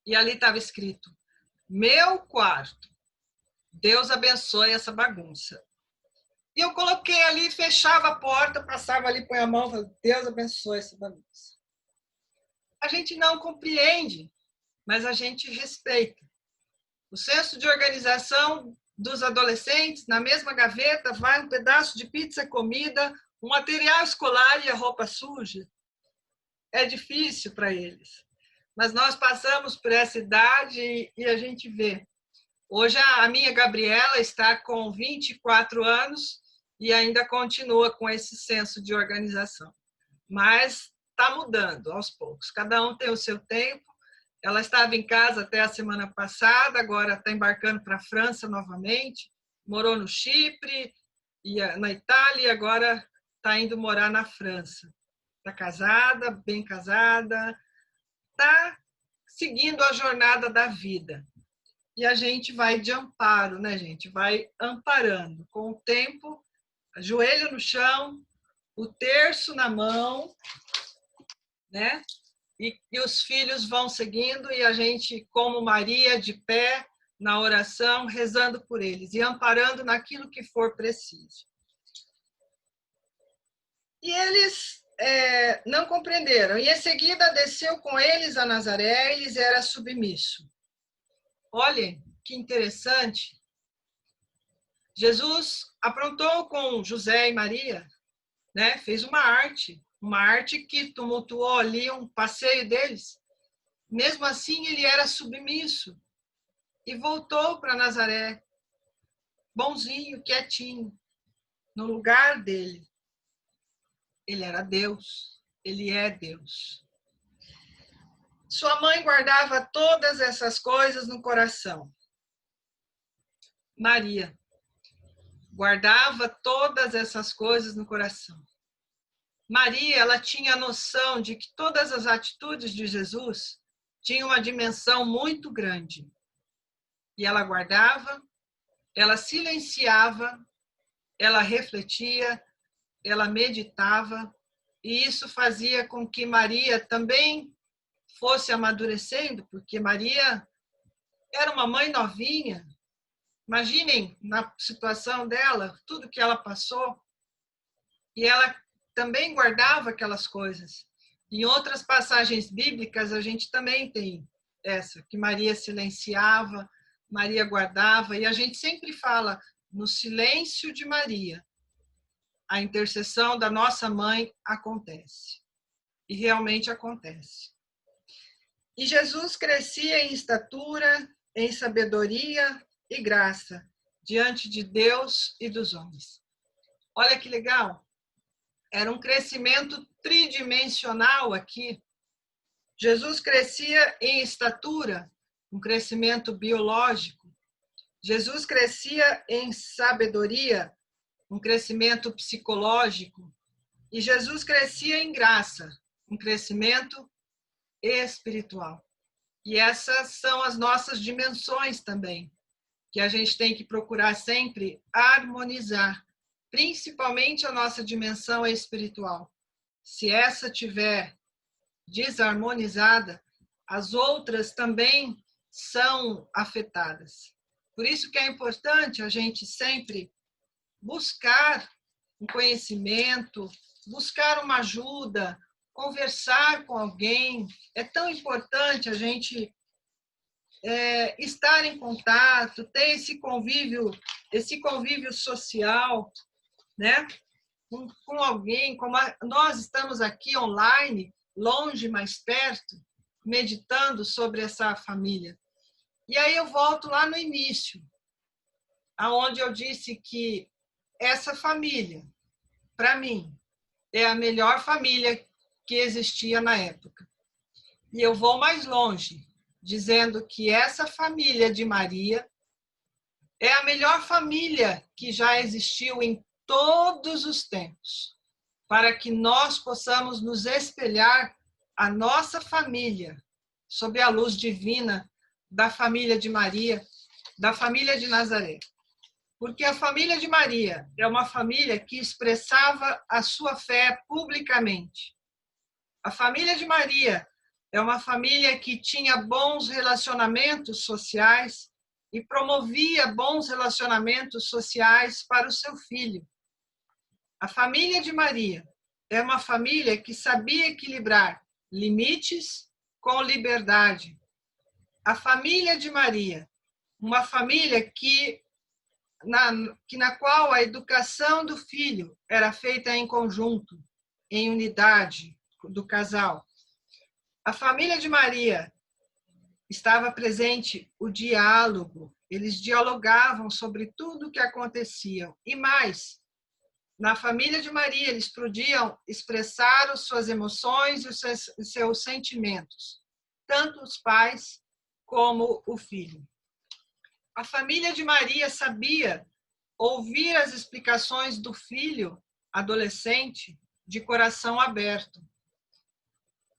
E ali estava escrito: meu quarto, Deus abençoe essa bagunça. E eu coloquei ali, fechava a porta, passava ali, põe a mão, falava: Deus abençoe essa bagunça. A gente não compreende, mas a gente respeita. O senso de organização dos adolescentes, na mesma gaveta, vai um pedaço de pizza, comida, um material escolar e a roupa suja. É difícil para eles. Mas nós passamos por essa idade e a gente vê. Hoje a minha Gabriela está com 24 anos e ainda continua com esse senso de organização. Mas está mudando aos poucos. Cada um tem o seu tempo. Ela estava em casa até a semana passada, agora está embarcando para a França novamente, morou no Chipre, na Itália e agora está indo morar na França. Está casada, bem casada, está seguindo a jornada da vida. E a gente vai de amparo, né, gente? Vai amparando. Com o tempo, joelho no chão, o terço na mão, né? E os filhos vão seguindo e a gente, como Maria, de pé, na oração, rezando por eles e amparando naquilo que for preciso. E eles não compreenderam. E em seguida desceu com eles a Nazaré e lhes era submisso. Olhem que interessante. Jesus aprontou com José e Maria, né? Fez uma arte que tumultuou ali um passeio deles. Mesmo assim, ele era submisso e voltou para Nazaré, bonzinho, quietinho, no lugar dele. Ele era Deus, ele é Deus. Sua mãe guardava todas essas coisas no coração. Maria guardava todas essas coisas no coração. Maria, ela tinha a noção de que todas as atitudes de Jesus tinham uma dimensão muito grande. E ela guardava, ela silenciava, ela refletia, ela meditava, e isso fazia com que Maria também fosse amadurecendo, porque Maria era uma mãe novinha. Imaginem na situação dela, tudo que ela passou, e ela também guardava aquelas coisas. Em outras passagens bíblicas, a gente também tem essa, que Maria silenciava, Maria guardava, e a gente sempre fala no silêncio de Maria, a intercessão da nossa mãe acontece. E realmente acontece. E Jesus crescia em estatura, em sabedoria, e graça diante de Deus e dos homens. Olha que legal! Era um crescimento tridimensional aqui. Jesus crescia em estatura, um crescimento biológico. Jesus crescia em sabedoria, um crescimento psicológico. E Jesus crescia em graça, um crescimento espiritual. E essas são as nossas dimensões também, que a gente tem que procurar sempre harmonizar, principalmente a nossa dimensão espiritual. Se essa tiver desarmonizada, as outras também são afetadas. Por isso que é importante a gente sempre buscar um conhecimento, buscar uma ajuda, conversar com alguém. É tão importante a gente estar em contato, ter esse convívio social, né? Com alguém, como nós estamos aqui online, longe, mais perto, meditando sobre essa família. E aí eu volto lá no início, aonde eu disse que essa família, para mim, é a melhor família que existia na época. E eu vou mais longe, dizendo que essa família de Maria é a melhor família que já existiu em todos os tempos, para que nós possamos nos espelhar a nossa família sob a luz divina da família de Maria, da família de Nazaré. Porque a família de Maria é uma família que expressava a sua fé publicamente. A família de Maria é uma família que tinha bons relacionamentos sociais e promovia bons relacionamentos sociais para o seu filho. A família de Maria é uma família que sabia equilibrar limites com liberdade. A família de Maria, uma família na qual a educação do filho era feita em conjunto, em unidade do casal. A família de Maria estava presente o diálogo, eles dialogavam sobre tudo o que acontecia. E mais, na família de Maria, eles podiam expressar as suas emoções e os seus sentimentos, tanto os pais como o filho. A família de Maria sabia ouvir as explicações do filho adolescente de coração aberto.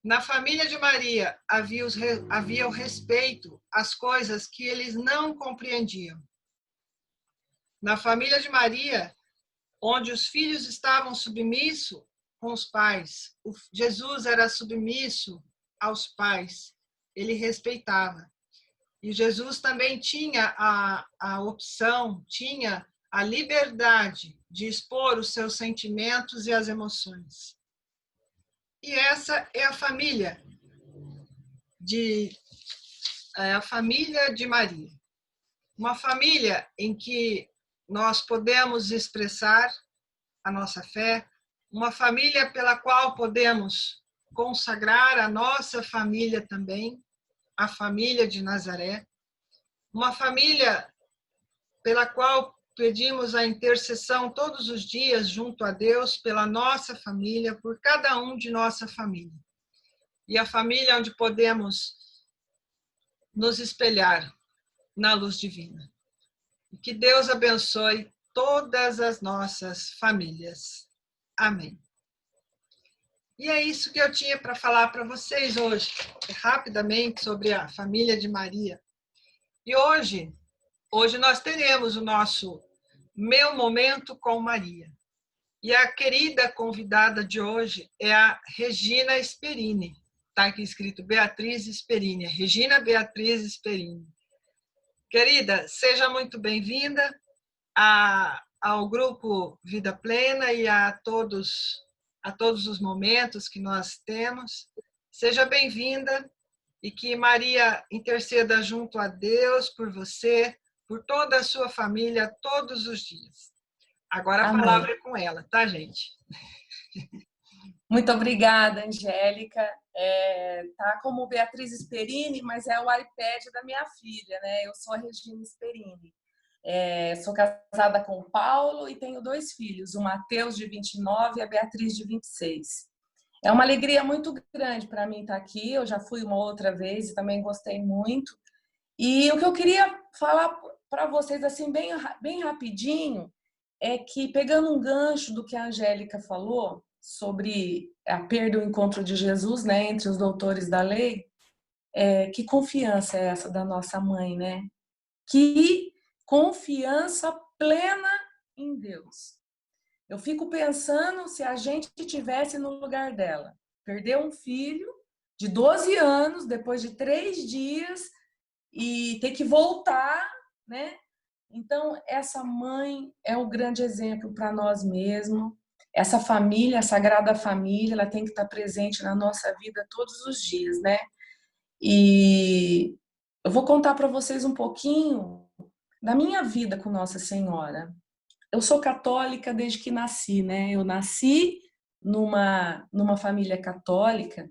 Na família de Maria havia o respeito às coisas que eles não compreendiam. Na família de Maria, onde os filhos estavam submissos com os pais, Jesus era submisso aos pais, ele respeitava. E Jesus também tinha a opção, tinha a liberdade de expor os seus sentimentos e as emoções. E essa é a família de Maria. Uma família em que nós podemos expressar a nossa fé, uma família pela qual podemos consagrar a nossa família também, a família de Nazaré, uma família pela qual pedimos a intercessão todos os dias junto a Deus pela nossa família, por cada um de nossa família. E a família onde podemos nos espelhar na luz divina. E que Deus abençoe todas as nossas famílias. Amém. E é isso que eu tinha para falar para vocês hoje, rapidamente, sobre a família de Maria. E hoje nós teremos o nosso Meu Momento com Maria. E a querida convidada de hoje é a Regina Sperini. Está aqui escrito Beatriz Sperini, Regina Beatriz Sperini. Querida, seja muito bem-vinda ao grupo Vida Plena e a todos os momentos que nós temos. Seja bem-vinda e que Maria interceda junto a Deus por você, por toda a sua família, todos os dias. Agora a palavra é com ela, tá, gente? Muito obrigada, Angélica. Tá como Beatriz Sperini, mas é o iPad da minha filha, né? Eu sou a Regina Sperini. Sou casada com o Paulo e tenho 2 filhos, o Matheus, de 29, e a Beatriz, de 26. É uma alegria muito grande para mim estar aqui. Eu já fui uma outra vez e também gostei muito. E o que eu queria falar para vocês, assim, bem rapidinho, é que, pegando um gancho do que a Angélica falou sobre a perda e o encontro de Jesus, né, entre os doutores da lei, que confiança é essa da nossa mãe, né? Que confiança plena em Deus. Eu fico pensando se a gente estivesse no lugar dela. Perdeu um filho de 12 anos, depois de 3 dias, e ter que voltar, né? Então, essa mãe é um grande exemplo para nós mesmos. Essa família, a Sagrada Família, ela tem que estar presente na nossa vida todos os dias, né? E eu vou contar para vocês um pouquinho da minha vida com Nossa Senhora. Eu sou católica desde que nasci, né? Eu nasci numa família católica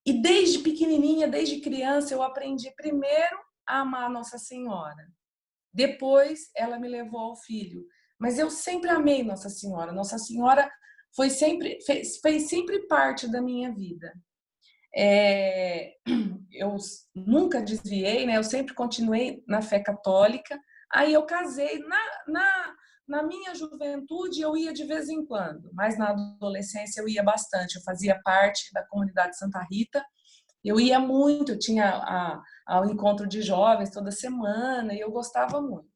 e desde pequenininha, desde criança, eu aprendi primeiro a amar Nossa Senhora. Depois, ela me levou ao filho. Mas eu sempre amei Nossa Senhora. Nossa Senhora fez sempre parte da minha vida. Eu nunca desviei, né? Eu sempre continuei na fé católica. Aí eu casei. Na minha juventude, eu ia de vez em quando, mas na adolescência eu ia bastante. Eu fazia parte da comunidade Santa Rita. Eu ia muito, eu tinha ao encontro de jovens toda semana e eu gostava muito.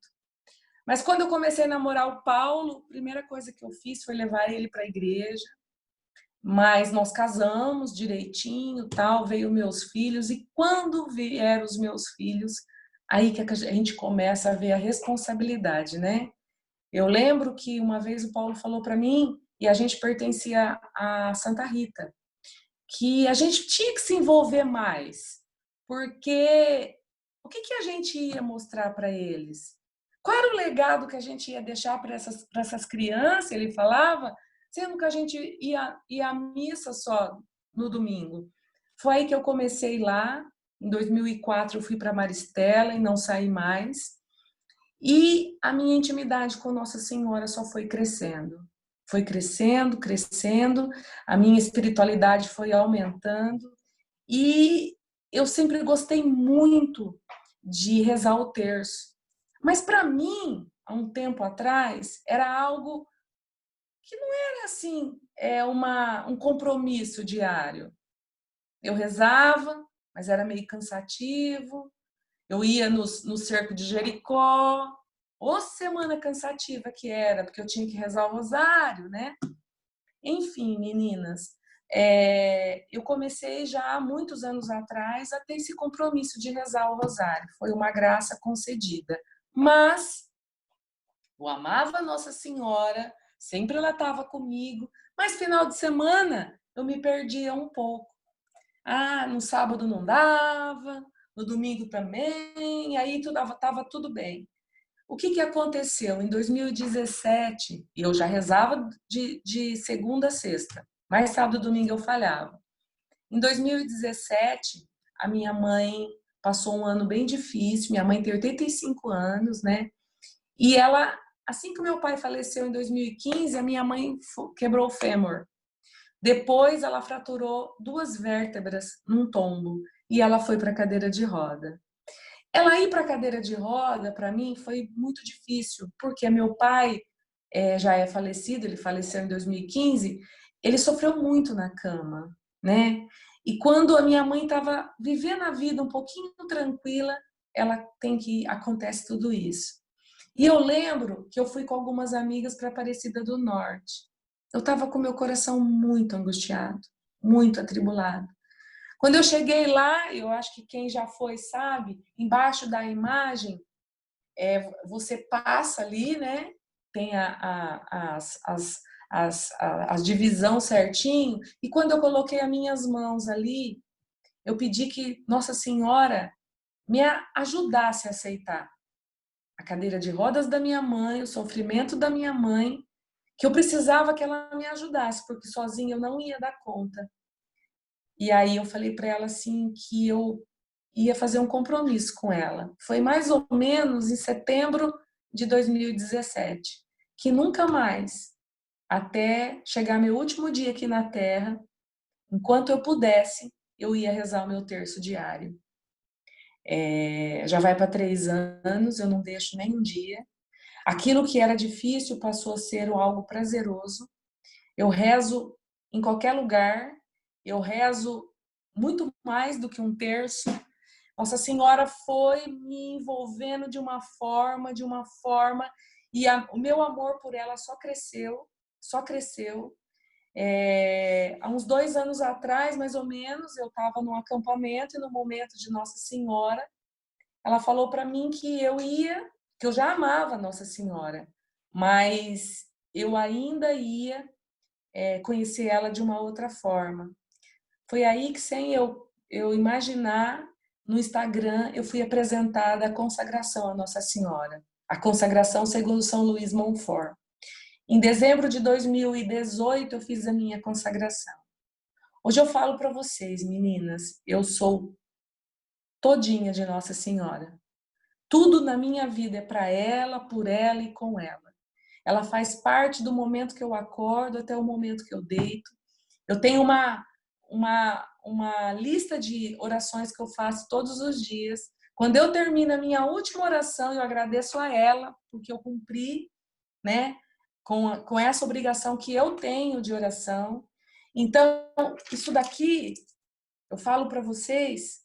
Mas quando eu comecei a namorar o Paulo, a primeira coisa que eu fiz foi levar ele para a igreja. Mas nós casamos direitinho, tal, veio meus filhos, e quando vieram os meus filhos, aí que a gente começa a ver a responsabilidade, né? Eu lembro que uma vez o Paulo falou para mim, e a gente pertencia a Santa Rita, que a gente tinha que se envolver mais, porque o que a gente ia mostrar para eles? Qual era o legado que a gente ia deixar para essas crianças? Ele falava, sendo que a gente ia à missa só no domingo. Foi aí que eu comecei lá. Em 2004 eu fui para Maristela e não saí mais. E a minha intimidade com Nossa Senhora só foi crescendo. Foi crescendo, crescendo. A minha espiritualidade foi aumentando. E eu sempre gostei muito de rezar o terço. Mas para mim, há um tempo atrás, era algo que não era assim, um compromisso diário. Eu rezava, mas era meio cansativo. Eu ia no cerco de Jericó. Ô semana cansativa que era, porque eu tinha que rezar o rosário, né? Enfim, meninas, eu comecei já há muitos anos atrás a ter esse compromisso de rezar o rosário. Foi uma graça concedida. Mas eu amava Nossa Senhora, sempre ela estava comigo, mas final de semana eu me perdia um pouco. No sábado não dava, no domingo também, aí estava tudo bem. O que aconteceu? Em 2017, eu já rezava de segunda a sexta, mas sábado e domingo eu falhava. Em 2017, a minha mãe passou um ano bem difícil, minha mãe tem 85 anos, né? E ela, assim que meu pai faleceu em 2015, a minha mãe quebrou o fêmur. Depois ela fraturou 2 vértebras num tombo e ela foi para a cadeira de roda. Ela ir para a cadeira de roda, para mim, foi muito difícil, porque meu pai já é falecido, ele faleceu em 2015, ele sofreu muito na cama, né? E quando a minha mãe estava vivendo a vida um pouquinho tranquila, acontece tudo isso. E eu lembro que eu fui com algumas amigas para Aparecida do Norte. Eu estava com meu coração muito angustiado, muito atribulado. Quando eu cheguei lá, eu acho que quem já foi sabe, embaixo da imagem, você passa ali, né? Tem a divisão certinho. E quando eu coloquei as minhas mãos ali, eu pedi que Nossa Senhora me ajudasse a aceitar a cadeira de rodas da minha mãe, o sofrimento da minha mãe, que eu precisava que ela me ajudasse, porque sozinha eu não ia dar conta. E aí eu falei para ela assim que eu ia fazer um compromisso com ela. Foi mais ou menos em setembro de 2017, que nunca mais, até chegar meu último dia aqui na Terra, enquanto eu pudesse, eu ia rezar o meu terço diário. Já vai para 3 anos, eu não deixo nem um dia. Aquilo que era difícil passou a ser algo prazeroso. Eu rezo em qualquer lugar, eu rezo muito mais do que um terço. Nossa Senhora foi me envolvendo de uma forma, e o meu amor por ela só cresceu, só cresceu. Há uns 2 anos atrás, mais ou menos, eu estava num acampamento e no momento de Nossa Senhora, ela falou para mim que eu já amava Nossa Senhora, mas eu ainda ia conhecer ela de uma outra forma. Foi aí que, sem eu imaginar, no Instagram, eu fui apresentada a consagração à Nossa Senhora, a consagração segundo São Luís Montfort. Em dezembro de 2018, eu fiz a minha consagração. Hoje eu falo para vocês, meninas, eu sou todinha de Nossa Senhora. Tudo na minha vida é para ela, por ela e com ela. Ela faz parte do momento que eu acordo até o momento que eu deito. Eu tenho uma lista de orações que eu faço todos os dias. Quando eu termino a minha última oração, eu agradeço a ela, porque eu cumpri, né, com essa obrigação que eu tenho de oração. Então, isso daqui, eu falo para vocês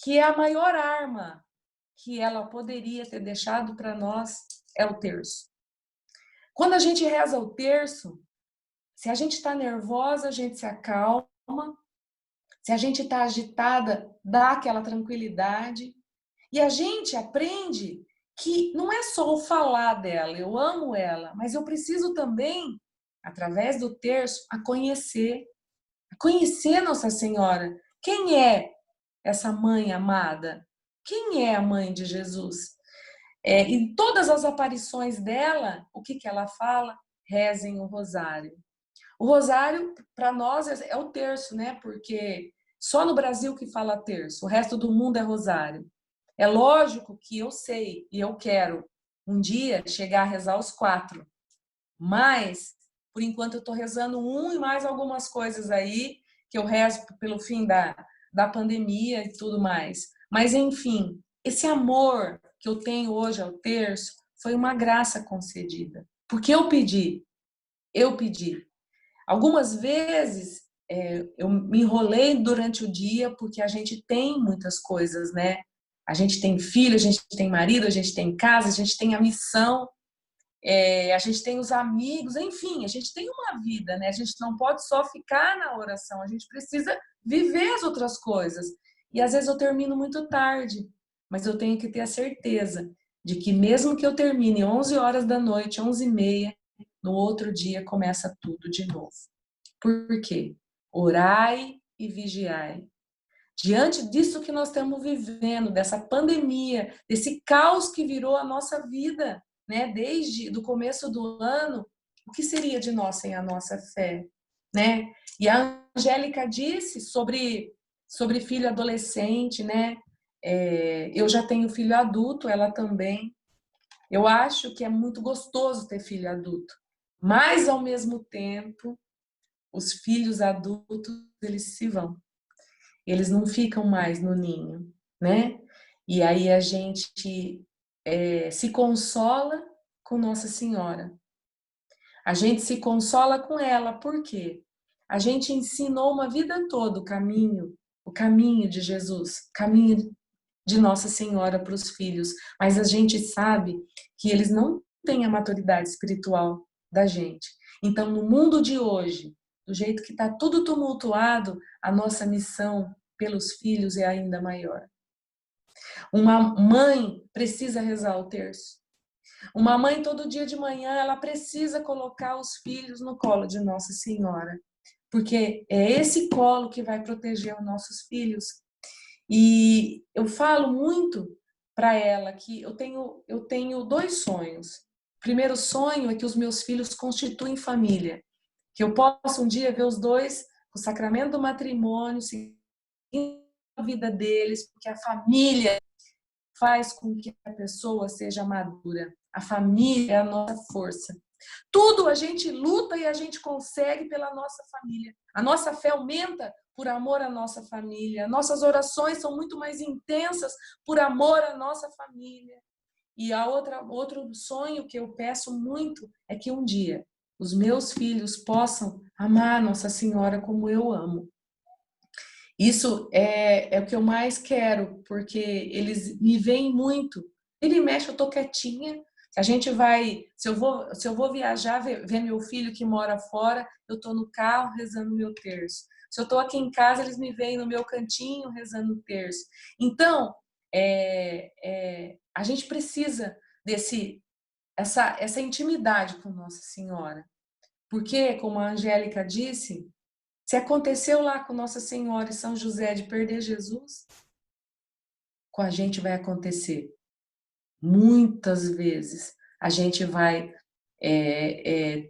que é a maior arma que ela poderia ter deixado para nós, é o terço. Quando a gente reza o terço, se a gente está nervosa, a gente se acalma. Se a gente está agitada, dá aquela tranquilidade. E a gente aprende que não é só o falar dela, eu amo ela, mas eu preciso também, através do terço, a conhecer Nossa Senhora. Quem é essa mãe amada? Quem é a mãe de Jesus? Em todas as aparições dela, o que ela fala? Rezem o rosário. O rosário, para nós, é o terço, né? Porque só no Brasil que fala terço, o resto do mundo é rosário. É lógico que eu sei e eu quero um dia chegar a rezar os 4. Mas, por enquanto, eu estou rezando um e mais algumas coisas aí, que eu rezo pelo fim da pandemia e tudo mais. Mas, enfim, esse amor que eu tenho hoje ao terço foi uma graça concedida. Porque eu pedi. Algumas vezes eu me enrolei durante o dia porque a gente tem muitas coisas, né? A gente tem filho, a gente tem marido, a gente tem casa, a gente tem a missão, a gente tem os amigos, enfim, a gente tem uma vida, né? A gente não pode só ficar na oração, a gente precisa viver as outras coisas. E às vezes eu termino muito tarde, mas eu tenho que ter a certeza de que mesmo que eu termine 11 horas da noite, 11h30, no outro dia começa tudo de novo. Por quê? Orai e vigiai. Diante disso que nós estamos vivendo, dessa pandemia, desse caos que virou a nossa vida, né? Desde o começo do ano, o que seria de nós sem a nossa fé, né? E a Angélica disse sobre filho adolescente, né? Eu já tenho filho adulto, ela também. Eu acho que é muito gostoso ter filho adulto, mas ao mesmo tempo, os filhos adultos, eles se vão. Eles não ficam mais no ninho, né? E aí a gente se consola com Nossa Senhora. A gente se consola com ela, por quê? A gente ensinou uma vida toda o caminho de Jesus, o caminho de Nossa Senhora para os filhos, mas a gente sabe que eles não têm a maturidade espiritual da gente. Então, no mundo de hoje, do jeito que está tudo tumultuado, a nossa missão pelos filhos é ainda maior. Uma mãe precisa rezar o terço. Uma mãe, todo dia de manhã, ela precisa colocar os filhos no colo de Nossa Senhora, porque é esse colo que vai proteger os nossos filhos. E eu falo muito para ela que eu tenho 2 sonhos. O primeiro sonho é que os meus filhos constituem família, que eu possa um dia ver os 2, o sacramento do matrimônio, seguindo a vida deles, porque a família faz com que a pessoa seja madura. A família é a nossa força. Tudo a gente luta e a gente consegue pela nossa família. A nossa fé aumenta por amor à nossa família. Nossas orações são muito mais intensas por amor à nossa família. E outro sonho que eu peço muito é que um dia os meus filhos possam amar Nossa Senhora como eu amo. Isso é o que eu mais quero, porque eles me veem muito. Ele mexe, eu tô quietinha. Se eu vou viajar, ver meu filho que mora fora, eu tô no carro rezando meu terço. Se eu tô aqui em casa, eles me veem no meu cantinho rezando o terço. Então, a gente precisa essa intimidade com Nossa Senhora. Porque, como a Angélica disse, se aconteceu lá com Nossa Senhora e São José de perder Jesus, com a gente vai acontecer. Muitas vezes a gente vai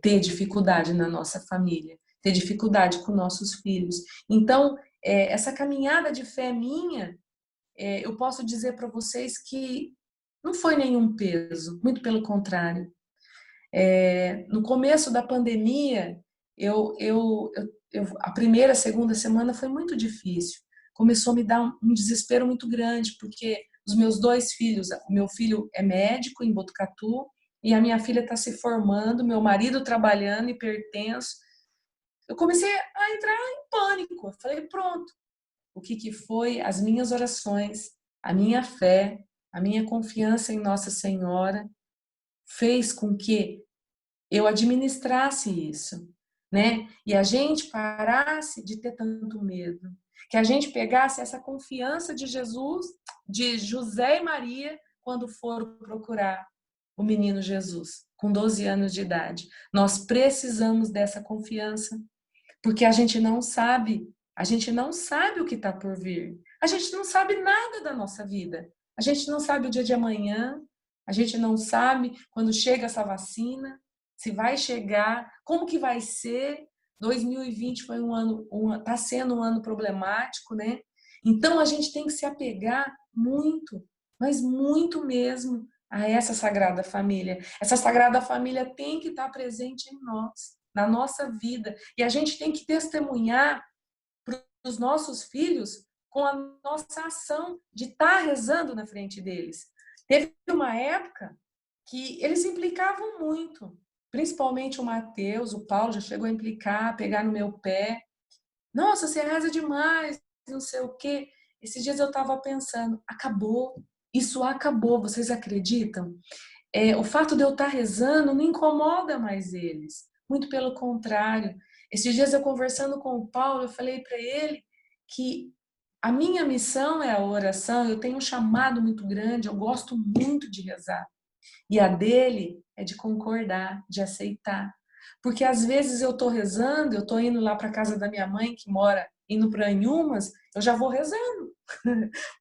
ter dificuldade na nossa família, ter dificuldade com nossos filhos. Então, essa caminhada de fé minha, eu posso dizer para vocês que não foi nenhum peso, muito pelo contrário. No começo da pandemia, a primeira, a segunda semana foi muito difícil. Começou a me dar um desespero muito grande, porque os meus 2 filhos, o meu filho é médico em Botucatu e a minha filha está se formando, meu marido trabalhando, hipertenso. Eu comecei a entrar em pânico. Eu falei, pronto. O que foi? As minhas orações, a minha fé, a minha confiança em Nossa Senhora fez com que eu administrasse isso, né? E a gente parasse de ter tanto medo, que a gente pegasse essa confiança de Jesus, de José e Maria, quando foram procurar o menino Jesus, com 12 anos de idade. Nós precisamos dessa confiança, porque a gente não sabe o que está por vir. A gente não sabe nada da nossa vida. A gente não sabe o dia de amanhã, a gente não sabe quando chega essa vacina, se vai chegar, como que vai ser. 2020 foi está sendo um ano problemático, né? Então a gente tem que se apegar muito, mas muito mesmo, a essa Sagrada Família. Essa Sagrada Família tem que estar presente em nós, na nossa vida. E a gente tem que testemunhar para os nossos filhos com a nossa ação de estar rezando na frente deles. Teve uma época que eles implicavam muito, principalmente o Mateus, o Paulo já chegou a implicar, pegar no meu pé. Nossa, você reza demais, não sei o quê. Esses dias eu estava pensando, acabou, isso acabou, vocês acreditam? O fato de eu estar rezando não incomoda mais eles, muito pelo contrário. Esses dias eu conversando com o Paulo, eu falei para ele que a minha missão é a oração, eu tenho um chamado muito grande, eu gosto muito de rezar. E a dele é de concordar, de aceitar. Porque às vezes eu estou rezando, eu estou indo lá para a casa da minha mãe, que mora indo para Anhumas, eu já vou rezando.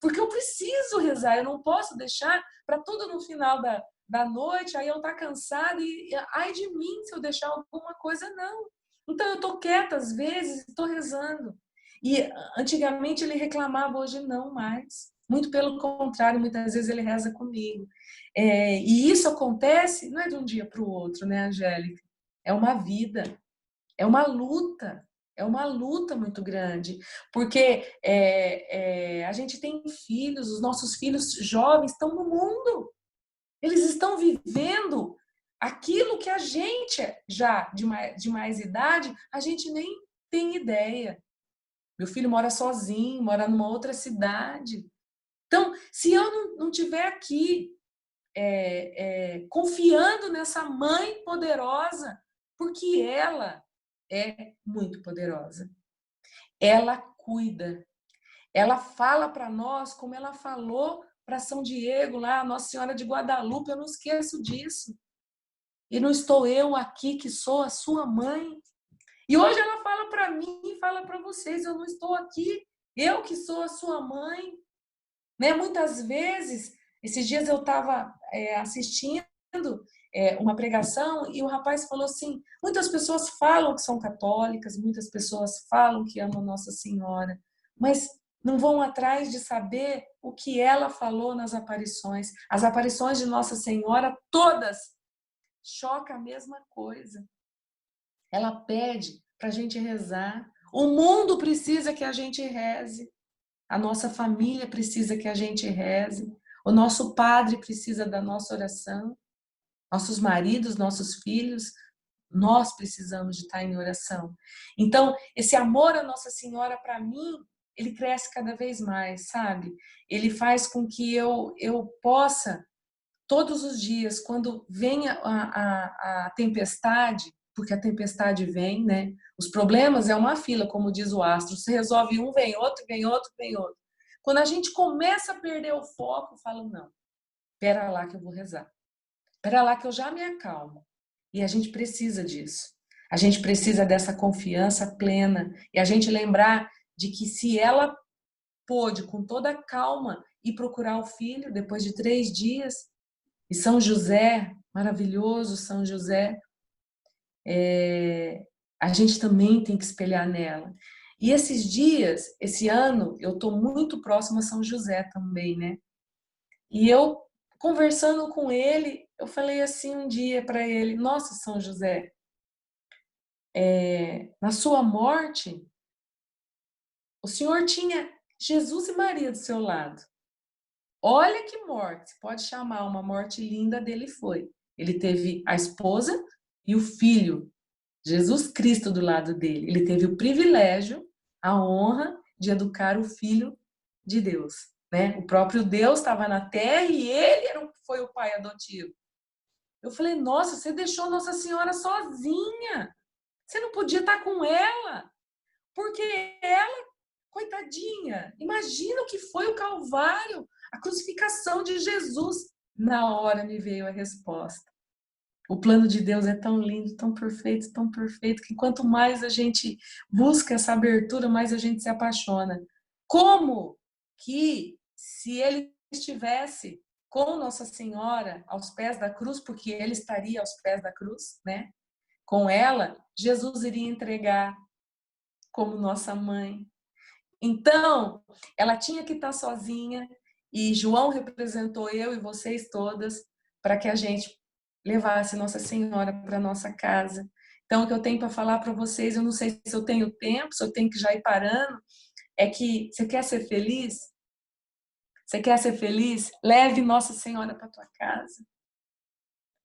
Porque eu preciso rezar, eu não posso deixar para tudo no final da noite, aí eu estar cansada e ai de mim se eu deixar alguma coisa, não. Então eu estou quieta às vezes, estou rezando. E antigamente ele reclamava, hoje não mais. Muito pelo contrário, muitas vezes ele reza comigo. E isso acontece, não é de um dia para o outro, né, Angélica? É uma vida, é uma luta muito grande, porque a gente tem filhos, os nossos filhos jovens estão no mundo, eles estão vivendo aquilo que a gente, já de mais idade, a gente nem tem ideia. Meu filho mora sozinho, mora numa outra cidade. Então, se eu não estiver aqui confiando nessa mãe poderosa, porque ela é muito poderosa. Ela cuida. Ela fala para nós como ela falou para São Diego, lá, Nossa Senhora de Guadalupe, eu não esqueço disso. E não estou eu aqui que sou a sua mãe. E hoje ela fala para mim e fala para vocês, eu não estou aqui, eu que sou a sua mãe. Né? Muitas vezes, esses dias eu estava assistindo uma pregação e o rapaz falou assim, muitas pessoas falam que são católicas, muitas pessoas falam que amam Nossa Senhora, mas não vão atrás de saber o que ela falou nas aparições. As aparições de Nossa Senhora, todas, choca a mesma coisa. Ela pede para a gente rezar. O mundo precisa que a gente reze. A nossa família precisa que a gente reze. O nosso padre precisa da nossa oração. Nossos maridos, nossos filhos, nós precisamos de estar em oração. Então, esse amor à Nossa Senhora, para mim, ele cresce cada vez mais, sabe? Ele faz com que eu possa, todos os dias, quando vem a tempestade, porque a tempestade vem, né? Os problemas é uma fila, como diz o astro. Você resolve um, vem outro, vem outro, vem outro. Quando a gente começa a perder o foco, eu falo, não, pera lá que eu vou rezar. Pera lá que eu já me acalmo. E a gente precisa disso. A gente precisa dessa confiança plena. E a gente lembrar de que se ela pôde, com toda a calma, ir procurar o filho depois de 3 dias, e São José, maravilhoso São José, a gente também tem que espelhar nela. E esses dias, esse ano, eu estou muito próxima a São José também, né? E eu, conversando com ele, eu falei assim um dia para ele, nossa, São José, na sua morte, o senhor tinha Jesus e Maria do seu lado. Olha que morte, você pode chamar uma morte linda dele foi. Ele teve a esposa e o filho, Jesus Cristo do lado dele. Ele teve o privilégio, a honra de educar o Filho de Deus. Né? O próprio Deus estava na terra e ele foi o pai adotivo. Eu falei, nossa, você deixou Nossa Senhora sozinha. Você não podia estar com ela. Porque ela, coitadinha, imagina o que foi o Calvário, a crucificação de Jesus. Na hora me veio a resposta. O plano de Deus é tão lindo, tão perfeito, que quanto mais a gente busca essa abertura, mais a gente se apaixona. Como que, se ele estivesse com Nossa Senhora aos pés da cruz, porque ele estaria aos pés da cruz, né? Com ela, Jesus iria entregar como nossa mãe. Então, ela tinha que estar sozinha e João representou eu e vocês todas para que a gente levasse Nossa Senhora para nossa casa. Então, o que eu tenho para falar para vocês, eu não sei se eu tenho tempo, se eu tenho que já ir parando, é que você quer ser feliz? Você quer ser feliz? Leve Nossa Senhora para tua casa.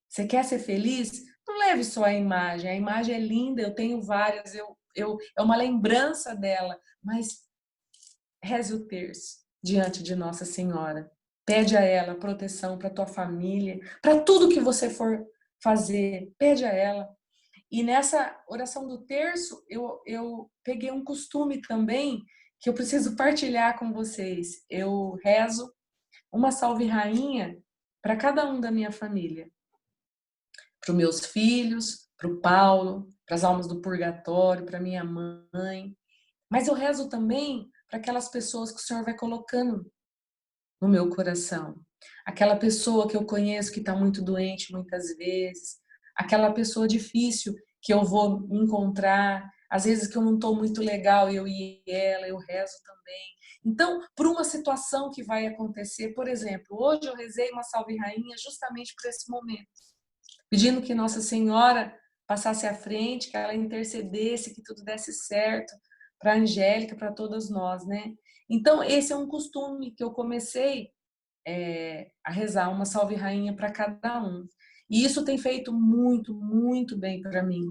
Você quer ser feliz? Não leve só a imagem é linda, eu tenho várias, é uma lembrança dela, mas reze o terço diante de Nossa Senhora. Pede a ela proteção para tua família, para tudo que você for fazer, pede a ela. E nessa oração do terço, eu peguei um costume também que eu preciso partilhar com vocês. Eu rezo uma salve rainha para cada um da minha família. Para os meus filhos, para o Paulo, para as almas do purgatório, para minha mãe. Mas eu rezo também para aquelas pessoas que o Senhor vai colocando no meu coração. Aquela pessoa que eu conheço que está muito doente muitas vezes, aquela pessoa difícil que eu vou encontrar, às vezes que eu não estou muito legal, eu e ela, eu rezo também. Então, por uma situação que vai acontecer, por exemplo, hoje eu rezei uma salve rainha justamente por esse momento, pedindo que Nossa Senhora passasse à frente, que ela intercedesse, que tudo desse certo, para a Angélica, para todas nós, né? Então, esse é um costume que eu comecei a rezar, uma salve rainha para cada um. E isso tem feito muito, muito bem para mim.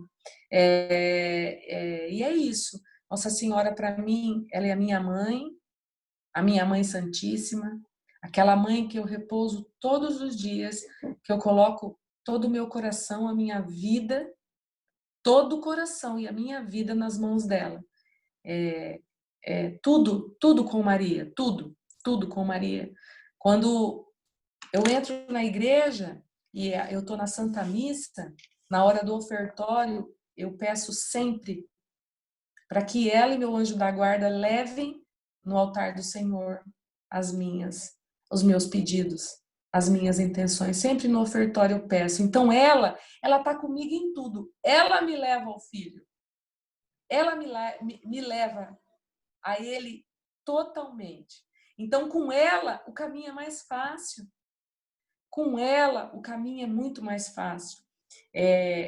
E é isso. Nossa Senhora, para mim, ela é a minha mãe santíssima, aquela mãe que eu repouso todos os dias, que eu coloco todo o meu coração, a minha vida, todo o coração e a minha vida nas mãos dela. Tudo com Maria, tudo com Maria. Quando eu entro na igreja e eu estou na Santa Missa, na hora do ofertório, eu peço sempre para que ela e meu anjo da guarda levem no altar do Senhor os meus pedidos, as minhas intenções. Sempre no ofertório eu peço. Então ela está comigo em tudo. Ela me leva ao Filho. Ela me leva a Ele totalmente. Então, com ela, o caminho é mais fácil. Com ela, o caminho é muito mais fácil.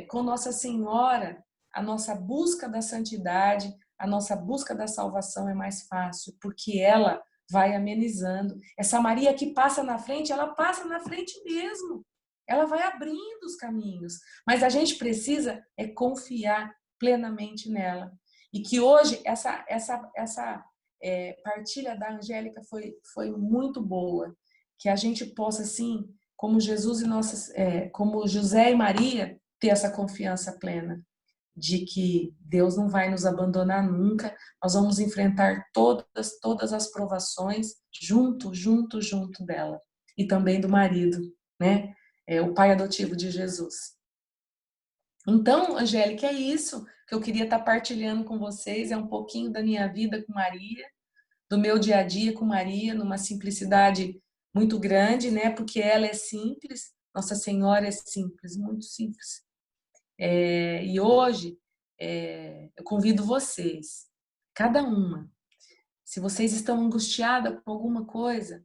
Com Nossa Senhora, a nossa busca da santidade, a nossa busca da salvação é mais fácil, porque ela vai amenizando. Essa Maria que passa na frente, ela passa na frente mesmo. Ela vai abrindo os caminhos. Mas a gente precisa confiar plenamente nela. E que hoje essa partilha da Angélica foi muito boa. Que a gente possa, assim, como Jesus e como José e Maria, ter essa confiança plena de que Deus não vai nos abandonar nunca. Nós vamos enfrentar todas as provações junto dela. E também do marido, né? O pai adotivo de Jesus. Então, Angélica, é isso que eu queria estar partilhando com vocês. É um pouquinho da minha vida com Maria, do meu dia a dia com Maria, numa simplicidade muito grande, né? Porque ela é simples, Nossa Senhora é simples, muito simples. E hoje, eu convido vocês, cada uma, se vocês estão angustiadas com alguma coisa,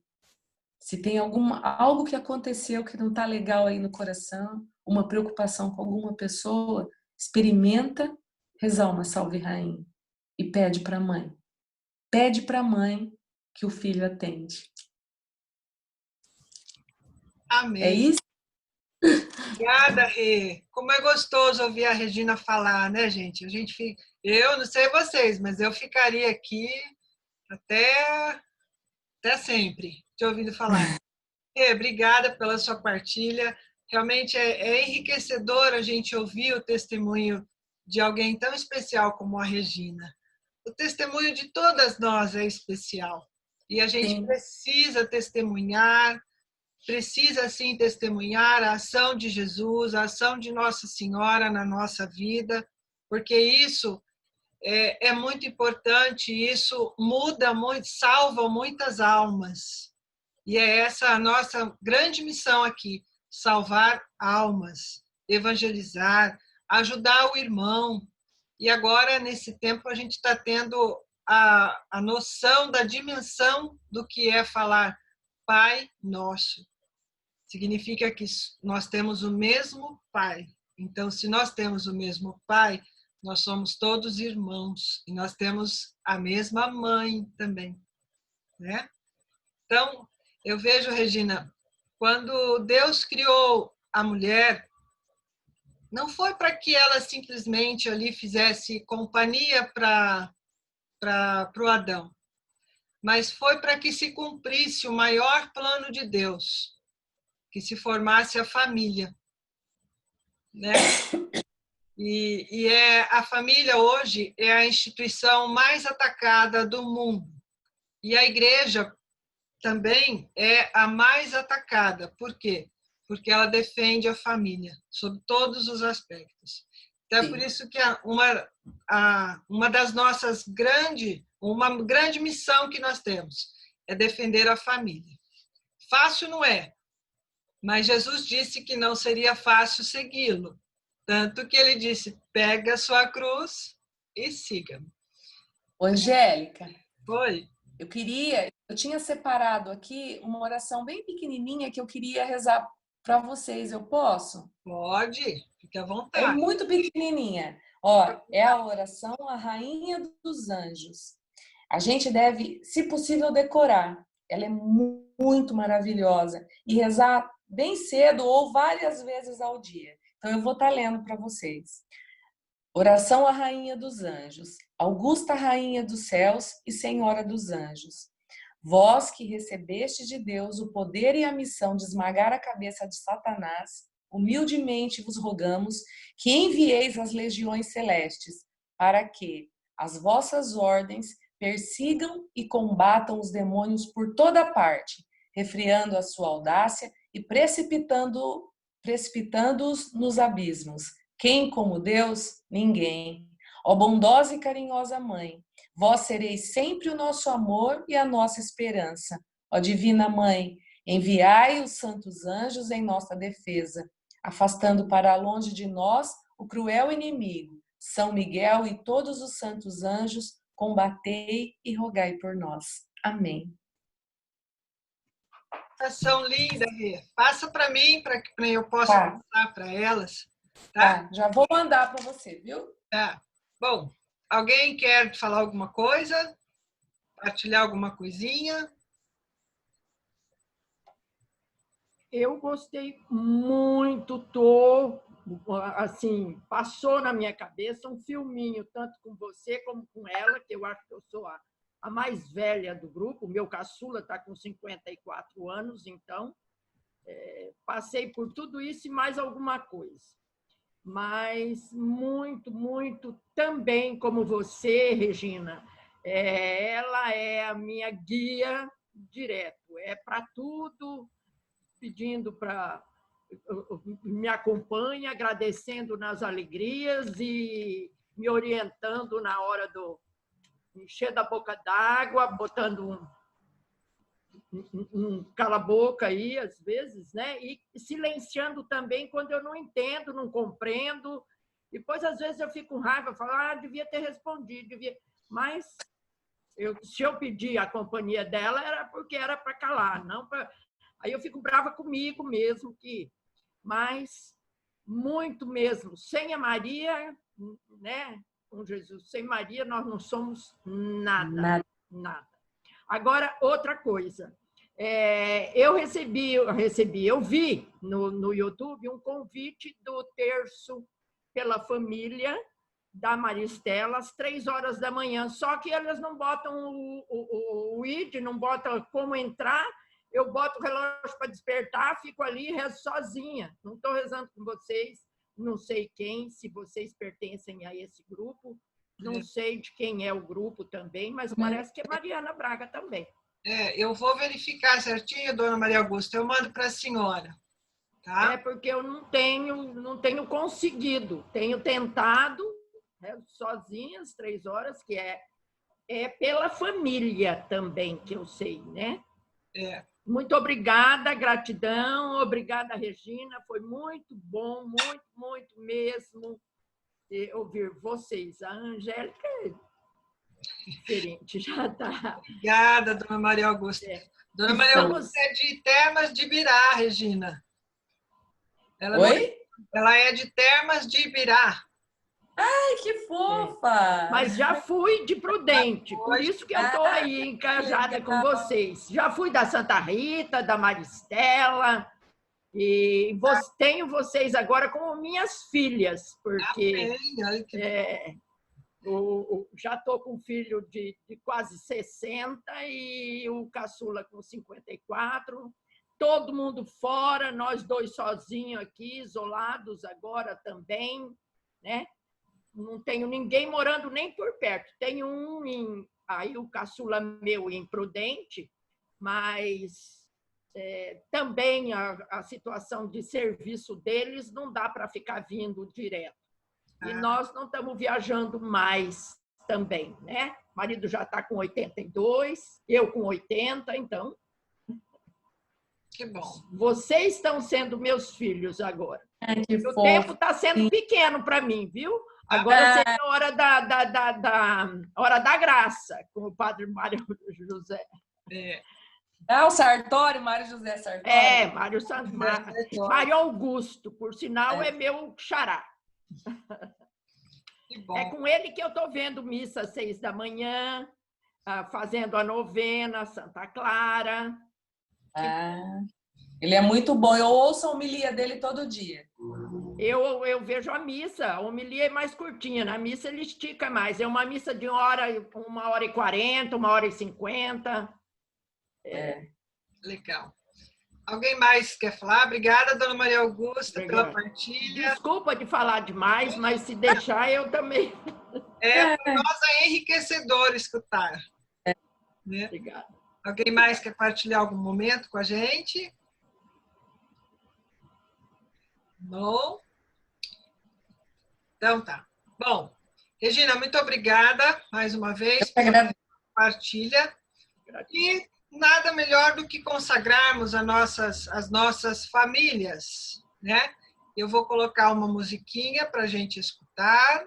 se tem algo que aconteceu que não está legal aí no coração, uma preocupação com alguma pessoa, experimenta rezar uma Salve Rainha e pede para a mãe. Pede para a mãe que o filho atende. Amém. É isso? Obrigada, Rê. Como é gostoso ouvir a Regina falar, né, gente? Eu não sei vocês, mas eu ficaria aqui até sempre te ouvindo falar. Rê, obrigada pela sua partilha. Realmente é enriquecedor a gente ouvir o testemunho de alguém tão especial como a Regina. O testemunho de todas nós é especial. E a gente precisa testemunhar, precisa sim testemunhar a ação de Jesus, a ação de Nossa Senhora na nossa vida, porque isso é muito importante, isso muda muito, salva muitas almas. E é essa a nossa grande missão aqui, salvar almas, evangelizar, ajudar o irmão. E agora, nesse tempo, a gente está tendo a noção da dimensão do que é falar Pai Nosso. Significa que nós temos o mesmo Pai. Então, se nós temos o mesmo Pai, nós somos todos irmãos. E nós temos a mesma mãe também, né? Então, eu vejo, Regina, quando Deus criou a mulher, não foi para que ela simplesmente ali fizesse companhia para o Adão, mas foi para que se cumprisse o maior plano de Deus, que se formasse a família, né? E a família hoje é a instituição mais atacada do mundo. E a igreja também é a mais atacada. Por quê? Porque ela defende a família, sob todos os aspectos. Então, é por isso que uma das nossas uma grande missão que nós temos é defender a família. Fácil não é, mas Jesus disse que não seria fácil segui-lo. Tanto que ele disse, pega a sua cruz e siga-me. Angélica. Foi. Eu tinha separado aqui uma oração bem pequenininha que eu queria rezar para vocês. Eu posso? Pode, fique à vontade. É muito pequenininha. Ó, é a oração à Rainha dos Anjos. A gente deve, se possível, decorar. Ela é muito maravilhosa. E rezar bem cedo ou várias vezes ao dia. Então, eu vou estar lendo para vocês. Oração à Rainha dos Anjos. Augusta Rainha dos Céus e Senhora dos Anjos. Vós que recebeste de Deus o poder e a missão de esmagar a cabeça de Satanás, humildemente vos rogamos que envieis as legiões celestes, para que as vossas ordens persigam e combatam os demônios por toda parte, refreando a sua audácia e precipitando-os nos abismos. Quem como Deus? Ninguém. Ó bondosa e carinhosa Mãe, vós sereis sempre o nosso amor e a nossa esperança. Ó Divina Mãe, enviai os santos anjos em nossa defesa, afastando para longe de nós o cruel inimigo. São Miguel e todos os santos anjos, combatei e rogai por nós. Amém. Ação linda, Rê. Passa para mim, para que eu possa passar para elas. Tá? Já vou mandar para você, viu? Tá. Bom, alguém quer falar alguma coisa? Partilhar alguma coisinha? Eu gostei muito, assim, passou na minha cabeça um filminho, tanto com você como com ela, que eu acho que eu sou a mais velha do grupo. O meu caçula está com 54 anos, então passei por tudo isso e mais alguma coisa. Mas muito, muito também como você, Regina, ela é a minha guia direto, é para tudo, pedindo para me acompanhe, agradecendo nas alegrias e me orientando na hora do encher da boca d'água, botando um cala-boca aí, às vezes, né? E silenciando também quando eu não entendo, não compreendo. Depois, às vezes, eu fico com raiva, falo, devia ter respondido, devia. Mas se eu pedir a companhia dela, era porque era para calar, não para. Aí eu fico brava comigo mesmo, mas muito mesmo. Sem a Maria, né? Com Jesus, sem Maria nós não somos nada. Agora, outra coisa. Eu vi no YouTube um convite do Terço pela Família da Maristela às 3h da manhã, só que elas não botam o ID, não botam como entrar. Eu boto o relógio para despertar, fico ali e rezo sozinha. Não estou rezando com vocês, não sei quem, se vocês pertencem a esse grupo, não sei de quem é o grupo também, mas parece que é Mariana Braga também. Eu vou verificar certinho, dona Maria Augusta, eu mando para a senhora. Tá? Porque eu não tenho conseguido, tenho tentado, sozinha, às 3h, que é pela família também, que eu sei, né? Muito obrigada, gratidão, obrigada, Regina, foi muito bom, muito, muito mesmo ouvir vocês. A Angélica é diferente, já está. Obrigada, dona Maria Augusta. Dona Maria Augusta é de Termas de Ibirá, Regina. Ela é de Termas de Ibirá. Ai, que fofa! Mas já fui de Prudente, por isso que eu estou aí encajada com vocês. Já fui da Santa Rita, da Maristela, e tenho vocês agora como minhas filhas, porque já estou com um filho de quase 60 e o caçula com 54. Todo mundo fora, nós dois sozinhos aqui, isolados agora também, né? Não tenho ninguém morando nem por perto. Tenho aí o caçula meu em Prudente, mas também a situação de serviço deles não dá para ficar vindo direto. E nós não estamos viajando mais também, né? O marido já está com 82, eu com 80, então... Que bom. Vocês estão sendo meus filhos agora. O fofo. tempo está sendo pequeno para mim, viu? Agora seria a hora da graça, com o padre Mário José. O Sartório, Mário José Sartório. Mário Augusto, por sinal, é meu xará. Que bom. É com ele que eu estou vendo missa às 6h, fazendo a novena, Santa Clara. Ele é muito bom. Eu ouço a homilia dele todo dia. Eu vejo a missa. A homilia é mais curtinha. Na missa ele estica mais. É uma missa de 1h40, 1h50. Legal. Alguém mais quer falar? Obrigada, dona Maria Augusta, pela partilha. Desculpa de falar demais, mas se deixar, eu também. Para nós é enriquecedor escutar. Né? Obrigada. Alguém mais quer partilhar algum momento com a gente? Não? Então tá. Bom, Regina, muito obrigada mais uma vez pela partilha. E nada melhor do que consagrarmos as nossas famílias, né? Eu vou colocar uma musiquinha para a gente escutar.